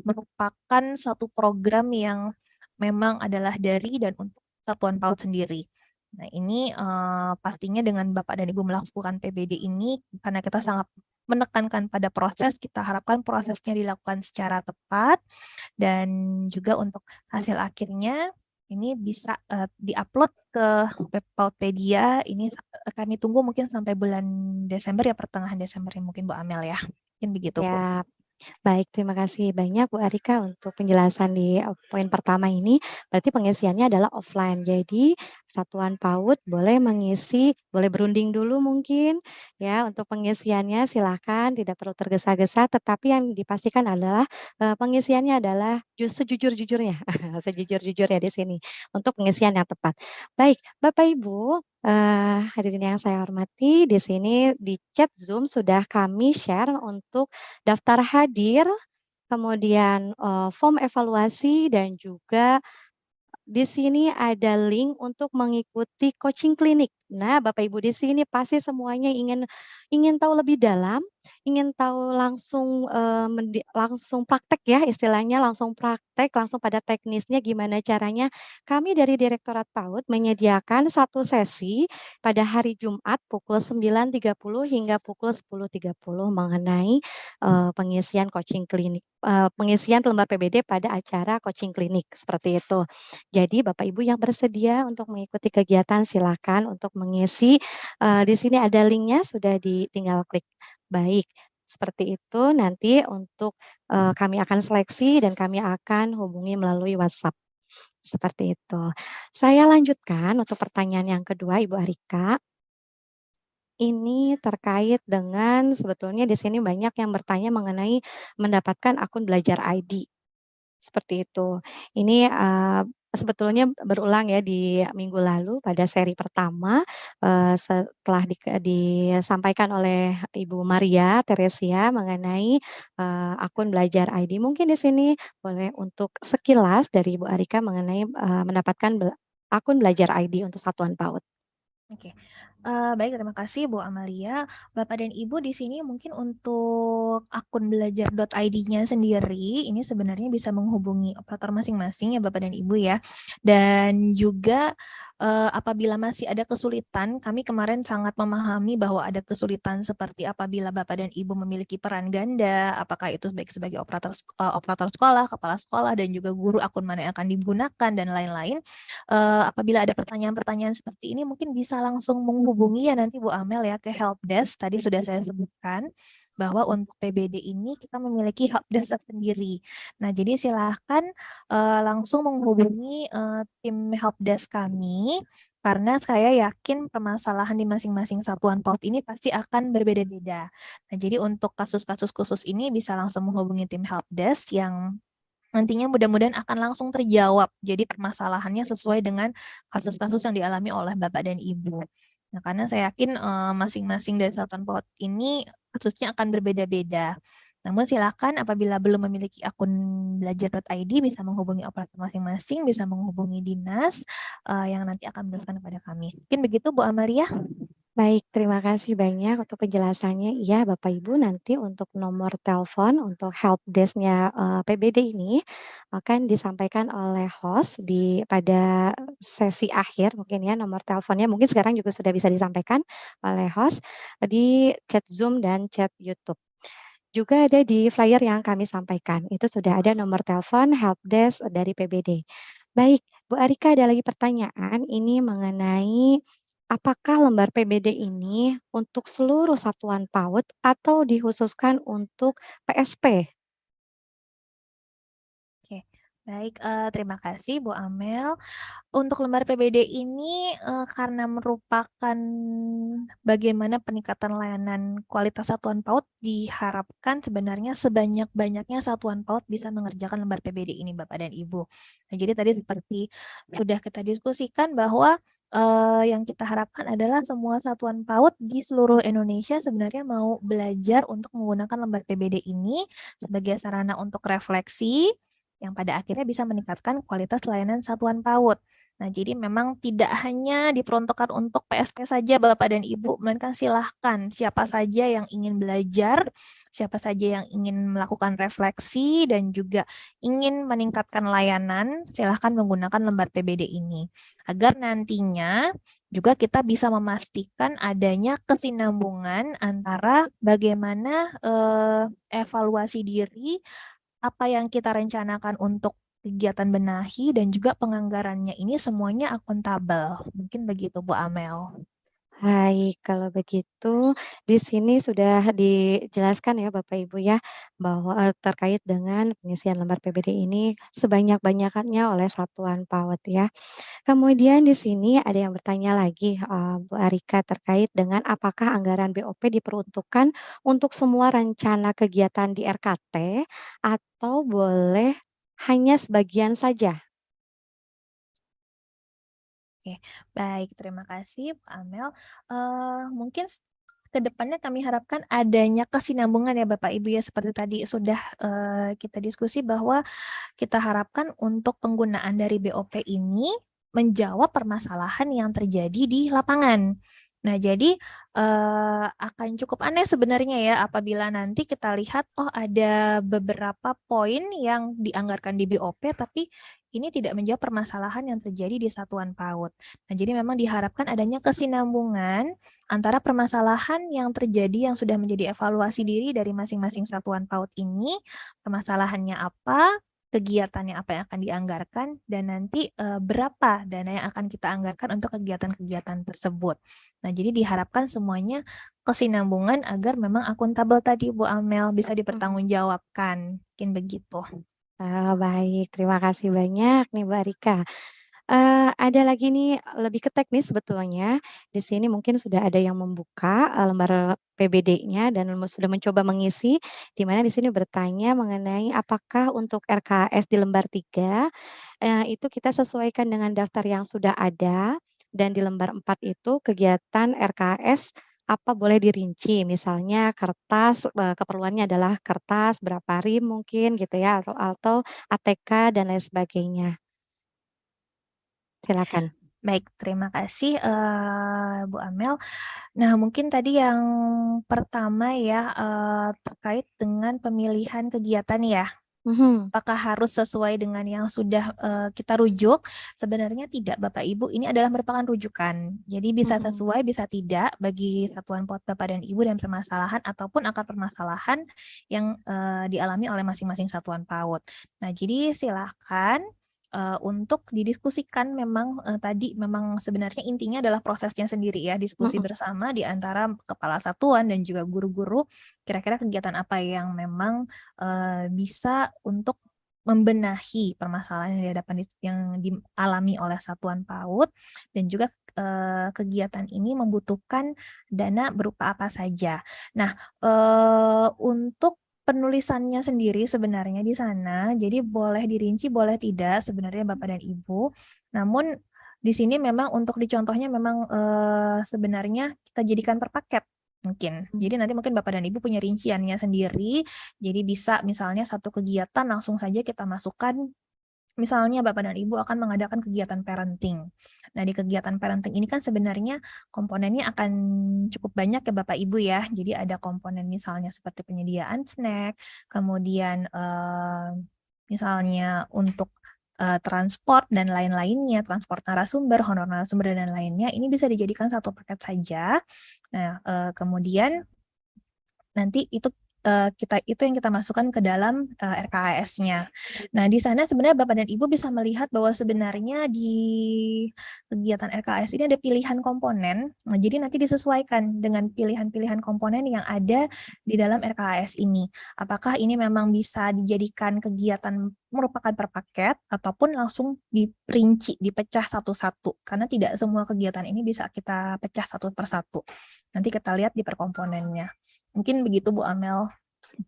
merupakan satu program yang memang adalah dari dan untuk satuan PAUD sendiri. Nah, ini, pastinya dengan Bapak dan Ibu melakukan PBD ini, karena kita sangat menekankan pada proses, kita harapkan prosesnya dilakukan secara tepat, dan juga untuk hasil akhirnya ini bisa, di-upload ke web Paudpedia, ini, kami tunggu mungkin sampai bulan Desember ya, pertengahan Desember ya mungkin Bu Amel ya, mungkin begitu Bu. Ya. Baik, terima kasih banyak Bu Arika untuk penjelasan di poin pertama ini. Berarti pengisiannya adalah offline. Jadi Satuan PAUD boleh boleh berunding dulu mungkin ya untuk pengisiannya silahkan, tidak perlu tergesa-gesa. Tetapi yang dipastikan adalah pengisiannya adalah sejujur-jujurnya, sejujur-jujurnya di sini untuk pengisian yang tepat. Baik, Bapak Ibu. Hadirin yang saya hormati, di sini di chat Zoom sudah kami share untuk daftar hadir, kemudian, form evaluasi dan juga di sini ada link untuk mengikuti coaching klinik. Nah, Bapak Ibu di sini pasti semuanya ingin ingin tahu lebih dalam, ingin tahu langsung, langsung praktek ya istilahnya, langsung praktek, langsung pada teknisnya gimana caranya. Kami dari Direktorat PAUD menyediakan satu sesi pada hari Jumat pukul 9.30 hingga pukul 10.30 mengenai, pengisian coaching klinik, pengisian lembar PBD pada acara coaching klinik, seperti itu. Jadi Bapak Ibu yang bersedia untuk mengikuti kegiatan silakan untuk mengisi, di sini ada linknya sudah tinggal klik. Baik, seperti itu nanti untuk, kami akan seleksi dan kami akan hubungi melalui WhatsApp, seperti itu. Saya lanjutkan untuk pertanyaan yang kedua Ibu Arika. ini terkait dengan sebetulnya di sini banyak yang bertanya mengenai mendapatkan akun belajar ID. Seperti itu. Ini, sebetulnya berulang ya di minggu lalu pada seri pertama, setelah disampaikan oleh Ibu Maria Teresia mengenai, akun belajar ID. Mungkin di sini boleh untuk sekilas dari Ibu Arika mengenai, mendapatkan akun belajar ID untuk satuan PAUD. Oke, baik, terima kasih Bu Amalia. Bapak dan Ibu di sini mungkin untuk akun belajar.id-nya sendiri, ini sebenarnya bisa menghubungi operator masing-masing ya Bapak dan Ibu ya. Dan juga apabila masih ada kesulitan, kami kemarin sangat memahami bahwa ada kesulitan seperti apabila Bapak dan Ibu memiliki peran ganda, apakah itu baik sebagai operator sekolah, kepala sekolah, dan juga guru, akun mana yang akan digunakan, dan lain-lain. Apabila ada pertanyaan-pertanyaan seperti ini mungkin bisa langsung menghubungi ya nanti Bu Amel ya ke helpdesk. Tadi sudah saya sebutkan bahwa untuk PBD ini kita memiliki helpdesk tersendiri. Nah, jadi silahkan langsung menghubungi tim helpdesk kami karena saya yakin permasalahan di masing-masing satuan PAUD ini pasti akan berbeda-beda. Nah, jadi untuk kasus-kasus khusus ini bisa langsung menghubungi tim helpdesk yang nantinya mudah-mudahan akan langsung terjawab. Jadi permasalahannya sesuai dengan kasus-kasus yang dialami oleh Bapak dan Ibu. Nah, karena saya yakin masing-masing dari satuan PAUD ini kasusnya akan berbeda-beda. Namun silakan apabila belum memiliki akun belajar.id bisa menghubungi operator masing-masing, bisa menghubungi dinas yang nanti akan meneruskan kepada kami. Mungkin begitu Bu Amalia. Baik, terima kasih banyak untuk penjelasannya. Iya, Bapak Ibu, nanti untuk nomor telepon untuk helpdesk-nya, PBD ini akan disampaikan oleh host pada sesi akhir mungkin ya, nomor teleponnya mungkin sekarang juga sudah bisa disampaikan oleh host di chat Zoom dan chat YouTube. Juga ada di flyer yang kami sampaikan, itu sudah ada nomor telepon helpdesk dari PBD. Baik, Bu Arika ada lagi pertanyaan, ini mengenai apakah lembar PBD ini untuk seluruh satuan PAUD atau dikhususkan untuk PSP? Oke, baik, terima kasih Bu Amel. Untuk lembar PBD ini karena merupakan bagaimana peningkatan layanan kualitas satuan PAUD diharapkan sebenarnya sebanyak-banyaknya satuan PAUD bisa mengerjakan lembar PBD ini Bapak dan Ibu. Nah, jadi tadi seperti sudah kita diskusikan bahwa yang kita harapkan adalah semua satuan PAUD di seluruh Indonesia sebenarnya mau belajar untuk menggunakan lembar PBD ini sebagai sarana untuk refleksi yang pada akhirnya bisa meningkatkan kualitas layanan satuan PAUD. Nah, jadi memang tidak hanya diperuntukkan untuk PSP saja Bapak dan Ibu, melainkan silahkan siapa saja yang ingin belajar, siapa saja yang ingin melakukan refleksi dan juga ingin meningkatkan layanan, silahkan menggunakan lembar PBD ini. Agar nantinya juga kita bisa memastikan adanya kesinambungan antara bagaimana evaluasi diri, apa yang kita rencanakan untuk kegiatan benahi dan juga penganggarannya ini semuanya akuntabel. Mungkin begitu Bu Amel. Baik, kalau begitu di sini sudah dijelaskan ya Bapak Ibu ya, bahwa, terkait dengan pengisian lembar PBD ini sebanyak-banyaknya oleh satuan PAUD ya. Kemudian di sini ada yang bertanya lagi, Bu Arika terkait dengan apakah anggaran BOP diperuntukkan untuk semua rencana kegiatan di RKT atau boleh hanya sebagian saja? Oke, baik, terima kasih Pak Amel. Mungkin ke depannya kami harapkan adanya kesinambungan ya Bapak Ibu ya, seperti tadi sudah kita diskusi bahwa kita harapkan untuk penggunaan dari BOP ini menjawab permasalahan yang terjadi di lapangan. Nah, jadi akan cukup aneh sebenarnya ya apabila nanti kita lihat oh ada beberapa poin yang dianggarkan di BOP tapi ini tidak menjawab permasalahan yang terjadi di satuan PAUD. Nah, jadi memang diharapkan adanya kesinambungan antara permasalahan yang terjadi yang sudah menjadi evaluasi diri dari masing-masing satuan PAUD ini, permasalahannya apa, kegiatannya apa yang akan dianggarkan, dan nanti berapa dana yang akan kita anggarkan untuk kegiatan-kegiatan tersebut. Nah, jadi diharapkan semuanya kesinambungan agar memang akuntabel tadi Bu Amel bisa dipertanggungjawabkan. Mungkin begitu. Baik, terima kasih banyak nih Mbak Rika. Ada lagi nih lebih ke teknis sebetulnya. Di sini mungkin sudah ada yang membuka, lembar PBD-nya dan sudah mencoba mengisi, di mana di sini bertanya mengenai apakah untuk RKS di lembar 3 itu kita sesuaikan dengan daftar yang sudah ada, dan di lembar 4 itu kegiatan RKS apa boleh dirinci, misalnya kertas, keperluannya adalah kertas, berapa rim mungkin gitu ya, atau ATK dan lain sebagainya. Silakan. Baik, terima kasih Bu Amel. Nah, mungkin tadi yang pertama ya, terkait dengan pemilihan kegiatan ya. Mhm, Apakah harus sesuai dengan yang sudah kita rujuk? Sebenarnya tidak, Bapak Ibu. Ini adalah merupakan rujukan. Jadi bisa mhm. sesuai, bisa tidak bagi satuan PAUD Bapak dan Ibu dan permasalahan ataupun akar permasalahan yang dialami oleh masing-masing satuan PAUD. Nah, jadi silakan untuk didiskusikan. Memang tadi memang sebenarnya intinya adalah prosesnya sendiri ya, diskusi Mhm. bersama di antara kepala satuan dan juga guru-guru, kira-kira kegiatan apa yang memang bisa untuk membenahi permasalahan yang yang dialami oleh satuan PAUD, dan juga kegiatan ini membutuhkan dana berupa apa saja. Nah, untuk penulisannya sendiri sebenarnya di sana, jadi boleh dirinci, boleh tidak sebenarnya Bapak dan Ibu. Namun di sini memang untuk dicontohnya memang sebenarnya kita jadikan per paket mungkin. Jadi nanti mungkin Bapak dan Ibu punya rinciannya sendiri. Jadi bisa misalnya satu kegiatan langsung saja kita masukkan. Misalnya Bapak dan Ibu akan mengadakan kegiatan parenting. Nah, di kegiatan parenting ini kan sebenarnya komponennya akan cukup banyak ya Bapak Ibu ya. Jadi ada komponen misalnya seperti penyediaan snack, kemudian misalnya untuk transport dan lain-lainnya, transport narasumber, honor narasumber dan lainnya, ini bisa dijadikan satu paket saja. Nah, kemudian nanti itu yang kita masukkan ke dalam RKAS-nya. Nah, di sana sebenarnya Bapak dan Ibu bisa melihat bahwa sebenarnya di kegiatan RKAS ini ada pilihan komponen. Nah, jadi nanti disesuaikan dengan pilihan-pilihan komponen yang ada di dalam RKAS ini. Apakah ini memang bisa dijadikan kegiatan merupakan per paket ataupun langsung diperinci, dipecah satu-satu. Karena tidak semua kegiatan ini bisa kita pecah satu per satu. Nanti kita lihat di per komponennya. Mungkin begitu Bu Amel.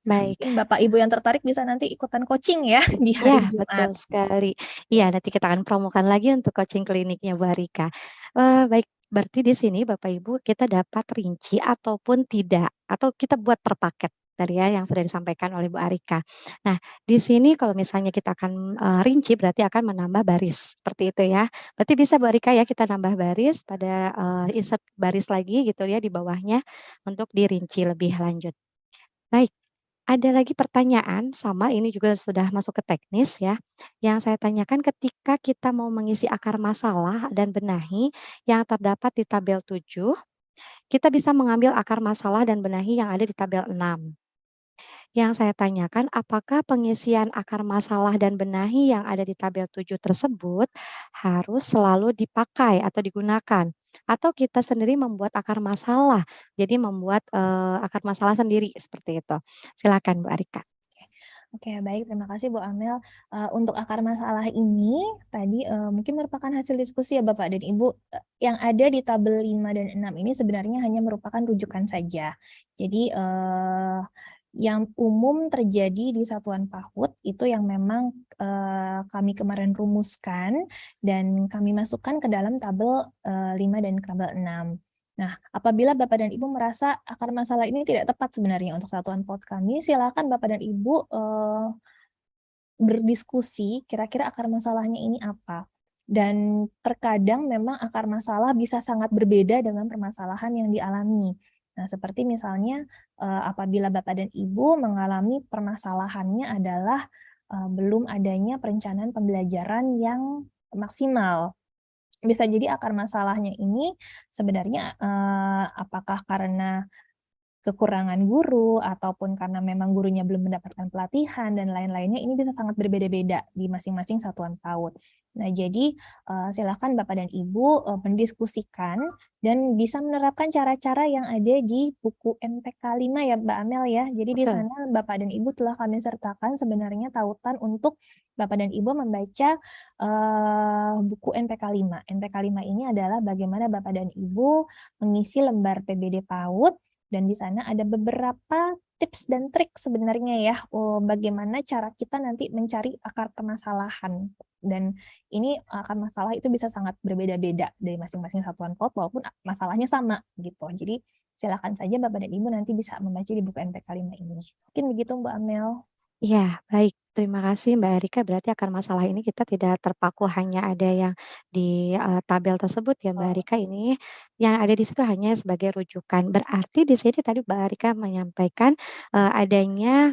Baik. Mungkin Bapak Ibu yang tertarik bisa nanti ikutan coaching ya di hari Ya, Jumat. betul sekali. Iya, nanti kita akan promokan lagi untuk coaching kliniknya Bu Arika. Baik, berarti di sini Bapak Ibu kita dapat rinci ataupun tidak, atau kita buat per paket tadi ya yang sudah disampaikan oleh Bu Arika. Nah, di sini kalau misalnya kita akan, rinci berarti akan menambah baris, seperti itu ya. Berarti bisa Bu Arika ya kita nambah baris pada, insert baris lagi gitu ya di bawahnya untuk dirinci lebih lanjut. Baik. Ada lagi pertanyaan, sama ini juga sudah masuk ke teknis ya, yang saya tanyakan ketika kita mau mengisi akar masalah dan benahi yang terdapat di tabel 7, kita bisa mengambil akar masalah dan benahi yang ada di tabel 6. Yang saya tanyakan, apakah pengisian akar masalah dan benahi yang ada di tabel 7 tersebut harus selalu dipakai atau digunakan? Atau kita sendiri membuat akar masalah, jadi membuat, akar masalah sendiri, seperti itu. Silakan Bu Arika. Oke, baik. Terima kasih Bu Amel. Untuk akar masalah ini tadi mungkin merupakan hasil diskusi ya Bapak dan Ibu. Yang ada di tabel 5 dan 6 ini sebenarnya hanya merupakan rujukan saja. Jadi yang umum terjadi di satuan PAUD itu yang memang kami kemarin rumuskan dan kami masukkan ke dalam tabel 5 dan tabel 6. Nah, apabila Bapak dan Ibu merasa akar masalah ini tidak tepat sebenarnya untuk satuan PAUD kami, silakan Bapak dan Ibu berdiskusi kira-kira akar masalahnya ini apa. Dan terkadang memang akar masalah bisa sangat berbeda dengan permasalahan yang dialami. Nah, seperti misalnya apabila Bapak dan Ibu mengalami permasalahannya adalah belum adanya perencanaan pembelajaran yang maksimal. Bisa jadi akar masalahnya ini sebenarnya apakah karena kekurangan guru ataupun karena memang gurunya belum mendapatkan pelatihan dan lain-lainnya, ini bisa sangat berbeda-beda di masing-masing satuan PAUD. Nah, jadi silakan Bapak dan Ibu mendiskusikan dan bisa menerapkan cara-cara yang ada di buku MPK 5 ya Mbak Amel ya. Jadi di Betul. sana Bapak dan Ibu telah kami sertakan sebenarnya tautan untuk Bapak dan Ibu membaca buku MPK 5. MPK 5 ini adalah bagaimana Bapak dan Ibu mengisi lembar PBD PAUD, dan di sana ada beberapa tips dan trik sebenarnya ya, bagaimana cara kita nanti mencari akar permasalahan. Dan ini akar masalah itu bisa sangat berbeda-beda dari masing-masing satuan PAUD walaupun masalahnya sama gitu. Jadi silakan saja Bapak dan Ibu nanti bisa membaca di buku MPK 5 ini. Mungkin begitu Mbak Amel. Iya, baik. Terima kasih Mbak Erika. Berarti akar masalah ini kita tidak terpaku hanya ada yang di, tabel tersebut ya Mbak Erika, ini yang ada di situ hanya sebagai rujukan. Berarti di sini tadi Mbak Erika menyampaikan, adanya,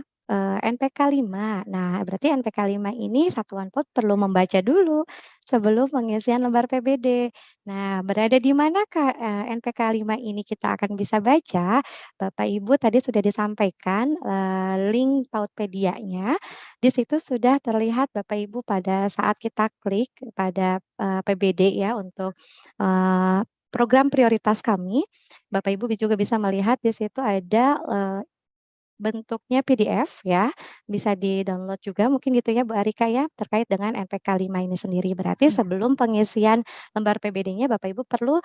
NPK 5. Nah, berarti NPK 5 ini satuan PAUD perlu membaca dulu sebelum pengisian lembar PBD. Nah, berada di manakah, NPK 5 ini kita akan bisa baca? Bapak Ibu tadi sudah disampaikan, link Pautpedia-nya, di situ sudah terlihat Bapak Ibu pada saat kita klik pada, PBD ya untuk, program prioritas kami, Bapak Ibu juga bisa melihat di situ ada, bentuknya PDF ya, bisa di-download juga mungkin gitu ya Bu Arika ya, terkait dengan NPK 5 ini sendiri. Berarti Ya. sebelum pengisian lembar PBD-nya Bapak Ibu perlu,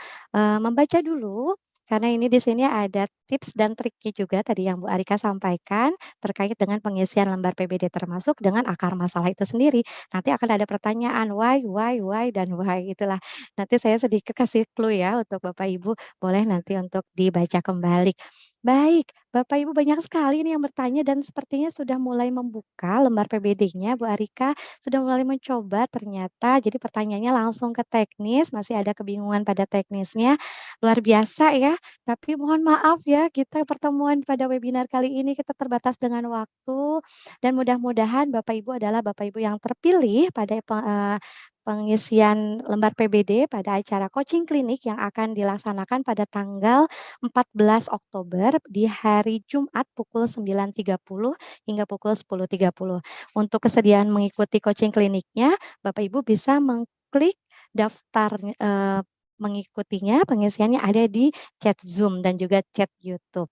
membaca dulu, karena ini di sini ada tips dan triknya juga tadi yang Bu Arika sampaikan, terkait dengan pengisian lembar PBD termasuk dengan akar masalah itu sendiri. Nanti akan ada pertanyaan why, dan why, itulah. Nanti saya sedikit kasih clue ya untuk Bapak Ibu, boleh nanti untuk dibaca kembali. Baik, Bapak Ibu banyak sekali nih yang bertanya dan sepertinya sudah mulai membuka lembar PBD-nya, Bu Arika sudah mulai mencoba ternyata. Jadi pertanyaannya langsung ke teknis, masih ada kebingungan pada teknisnya. Luar biasa ya, tapi mohon maaf ya kita pertemuan pada webinar kali ini kita terbatas dengan waktu dan mudah-mudahan Bapak Ibu adalah Bapak Ibu yang terpilih pada pengisian lembar PBD pada acara coaching klinik yang akan dilaksanakan pada tanggal 14 Oktober di hari Jumat pukul 9.30 hingga pukul 10.30. Untuk kesediaan mengikuti coaching kliniknya, Bapak Ibu bisa mengklik daftar, mengikutinya, pengisiannya ada di chat Zoom dan juga chat YouTube.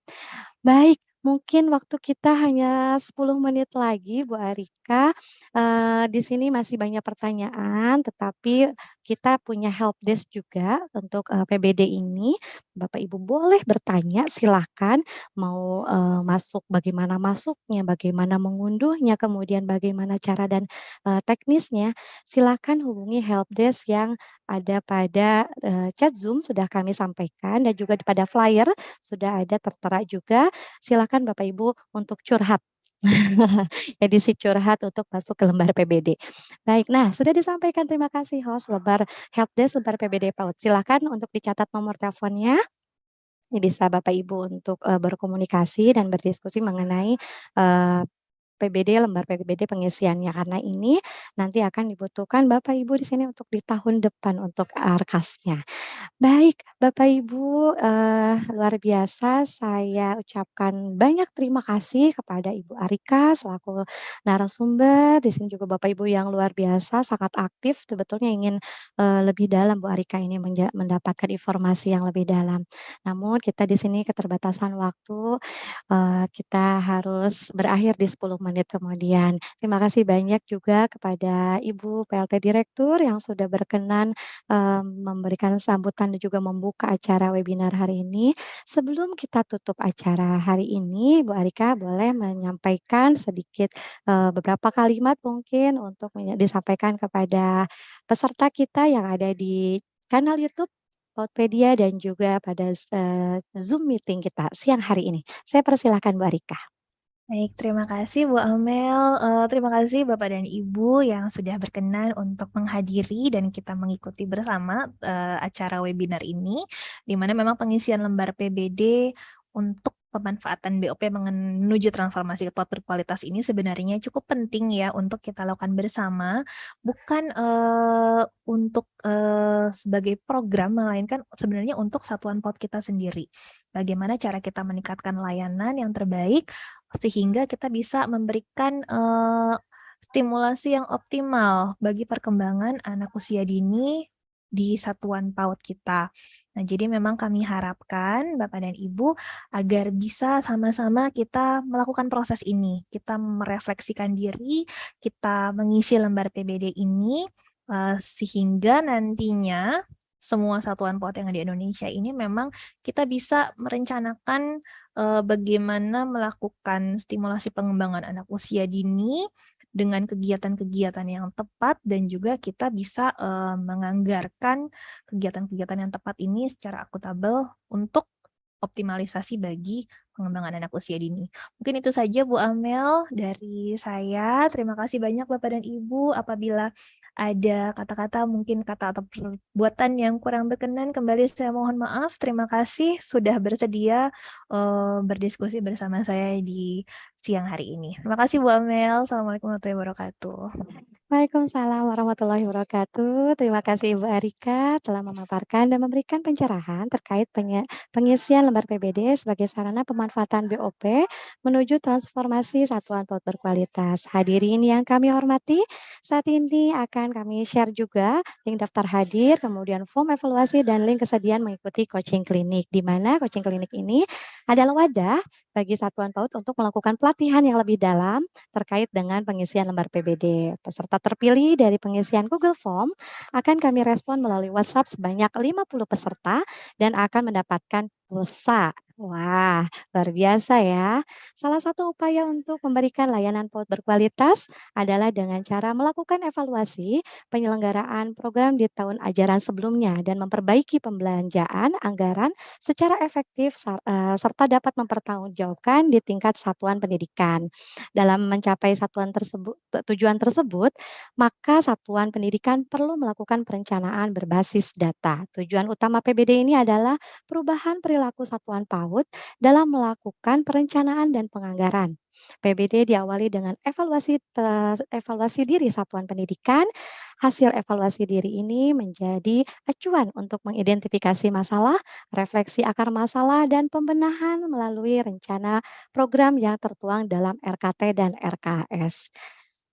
Baik, mungkin waktu kita hanya 10 menit lagi Bu Arika, di sini masih banyak pertanyaan, tetapi kita punya helpdesk juga untuk, PBD ini. Bapak Ibu boleh bertanya silahkan, mau, masuk bagaimana masuknya, bagaimana mengunduhnya, kemudian bagaimana cara dan, teknisnya, silakan hubungi helpdesk yang ada pada, chat Zoom sudah kami sampaikan dan juga pada flyer sudah ada tertera juga, silakan Bapak Ibu untuk curhat. Edisi curhat untuk masuk ke lembar PBD. Baik, nah sudah disampaikan terima kasih host helpdesk lembar PBD PAUD. Silakan untuk dicatat nomor teleponnya, ini bisa Bapak Ibu untuk, berkomunikasi dan berdiskusi mengenai, eee, PBD, lembar PBD pengisiannya, karena ini nanti akan dibutuhkan Bapak Ibu di sini untuk di tahun depan untuk RKAS-nya. Baik, Bapak Ibu, luar biasa saya ucapkan banyak terima kasih kepada Ibu Arika selaku narasumber, di sini juga Bapak Ibu yang luar biasa sangat aktif sebetulnya ingin, lebih dalam Bu Arika ini mendapatkan informasi yang lebih dalam. Namun kita di sini keterbatasan waktu, kita harus berakhir di 10 menit kemudian. Terima kasih banyak juga kepada Ibu PLT Direktur yang sudah berkenan memberikan sambutan dan juga membuka acara webinar hari ini. Sebelum kita tutup acara hari ini, Bu Arika boleh menyampaikan sedikit, beberapa kalimat mungkin untuk disampaikan kepada peserta kita yang ada di kanal YouTube Pautpedia dan juga pada, Zoom meeting kita siang hari ini. Saya persilahkan Bu Arika. Baik, terima kasih Bu Amel. Terima kasih Bapak dan Ibu yang sudah berkenan untuk menghadiri dan kita mengikuti bersama acara webinar ini, di mana memang pengisian lembar PBD untuk pemanfaatan BOP menuju transformasi cloud berkualitas ini sebenarnya cukup penting ya untuk kita lakukan bersama, bukan untuk sebagai program, melainkan sebenarnya untuk satuan PAUD kita sendiri. Bagaimana cara kita meningkatkan layanan yang terbaik sehingga kita bisa memberikan stimulasi yang optimal bagi perkembangan anak usia dini di satuan PAUD kita. Nah, jadi memang kami harapkan Bapak dan Ibu agar bisa sama-sama kita melakukan proses ini. Kita merefleksikan diri, kita mengisi lembar PBD ini, sehingga nantinya semua satuan PAUD yang ada di Indonesia ini memang kita bisa merencanakan bagaimana melakukan stimulasi pengembangan anak usia dini dengan kegiatan-kegiatan yang tepat, dan juga kita bisa menganggarkan kegiatan-kegiatan yang tepat ini secara akuntabel untuk optimalisasi bagi pengembangan anak usia dini. Mungkin itu saja Bu Amel dari saya. Terima kasih banyak Bapak dan Ibu. Apabila ada kata-kata, mungkin kata atau perbuatan yang kurang berkenan, kembali saya mohon maaf. Terima kasih sudah bersedia berdiskusi bersama saya di siang hari ini. Terima kasih Bu Amel. Assalamualaikum warahmatullahi wabarakatuh. Waalaikumsalam warahmatullahi wabarakatuh. Terima kasih Ibu Arika telah memaparkan dan memberikan pencerahan terkait pengisian lembar PBD sebagai sarana pemanfaatan BOP menuju transformasi satuan PAUD berkualitas. Hadirin yang kami hormati, saat ini akan kami share juga link daftar hadir, kemudian form evaluasi dan link kesediaan mengikuti coaching klinik, di mana coaching klinik ini adalah wadah bagi satuan PAUD untuk melakukan pelatihan yang lebih dalam terkait dengan pengisian lembar PBD. Peserta terpilih dari pengisian Google Form akan kami respon melalui WhatsApp sebanyak 50 peserta dan akan mendapatkan pulsa. Wah, luar biasa ya. Salah satu upaya untuk memberikan layanan PAUD berkualitas adalah dengan cara melakukan evaluasi penyelenggaraan program di tahun ajaran sebelumnya dan memperbaiki pembelanjaan anggaran secara efektif serta dapat mempertanggungjawabkan di tingkat satuan pendidikan. Dalam mencapai tujuan tersebut, maka satuan pendidikan perlu melakukan perencanaan berbasis data. Tujuan utama PBD ini adalah perubahan perilaku satuan PAUD dalam melakukan perencanaan dan penganggaran. PBD diawali dengan evaluasi diri satuan pendidikan. Hasil evaluasi diri ini menjadi acuan untuk mengidentifikasi masalah, refleksi akar masalah, dan pembenahan melalui rencana program yang tertuang dalam RKT dan RKS.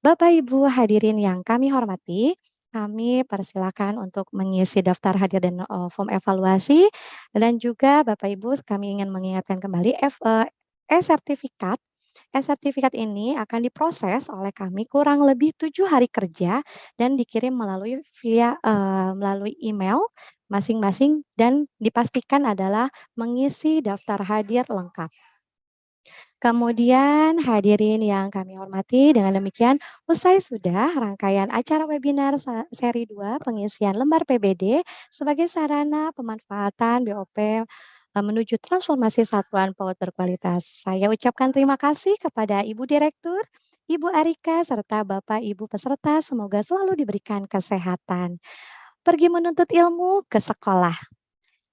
Bapak Ibu hadirin yang kami hormati, kami persilakan untuk mengisi daftar hadir dan form evaluasi, dan juga Bapak Ibu kami ingin mengingatkan kembali e-sertifikat. E-sertifikat ini akan diproses oleh kami kurang lebih 7 hari kerja dan dikirim melalui email masing-masing dan dipastikan adalah mengisi daftar hadir lengkap. Kemudian hadirin yang kami hormati, dengan demikian usai sudah rangkaian acara webinar seri 2 pengisian lembar PBD sebagai sarana pemanfaatan BOP menuju transformasi satuan PAUD berkualitas. Saya ucapkan terima kasih kepada Ibu Direktur, Ibu Arika, serta Bapak Ibu peserta. Semoga selalu diberikan kesehatan. Pergi menuntut ilmu ke sekolah.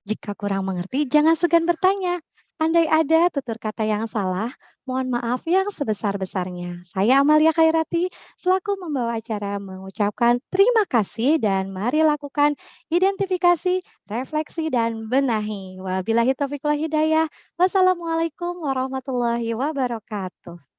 Jika kurang mengerti, jangan segan bertanya. Andai ada tutur kata yang salah, mohon maaf yang sebesar-besarnya. Saya Amalia Khairati, selaku membawa acara mengucapkan terima kasih dan mari lakukan identifikasi, refleksi, dan benahi. Wabillahi taufiq wal hidayah. Wassalamualaikum warahmatullahi wabarakatuh.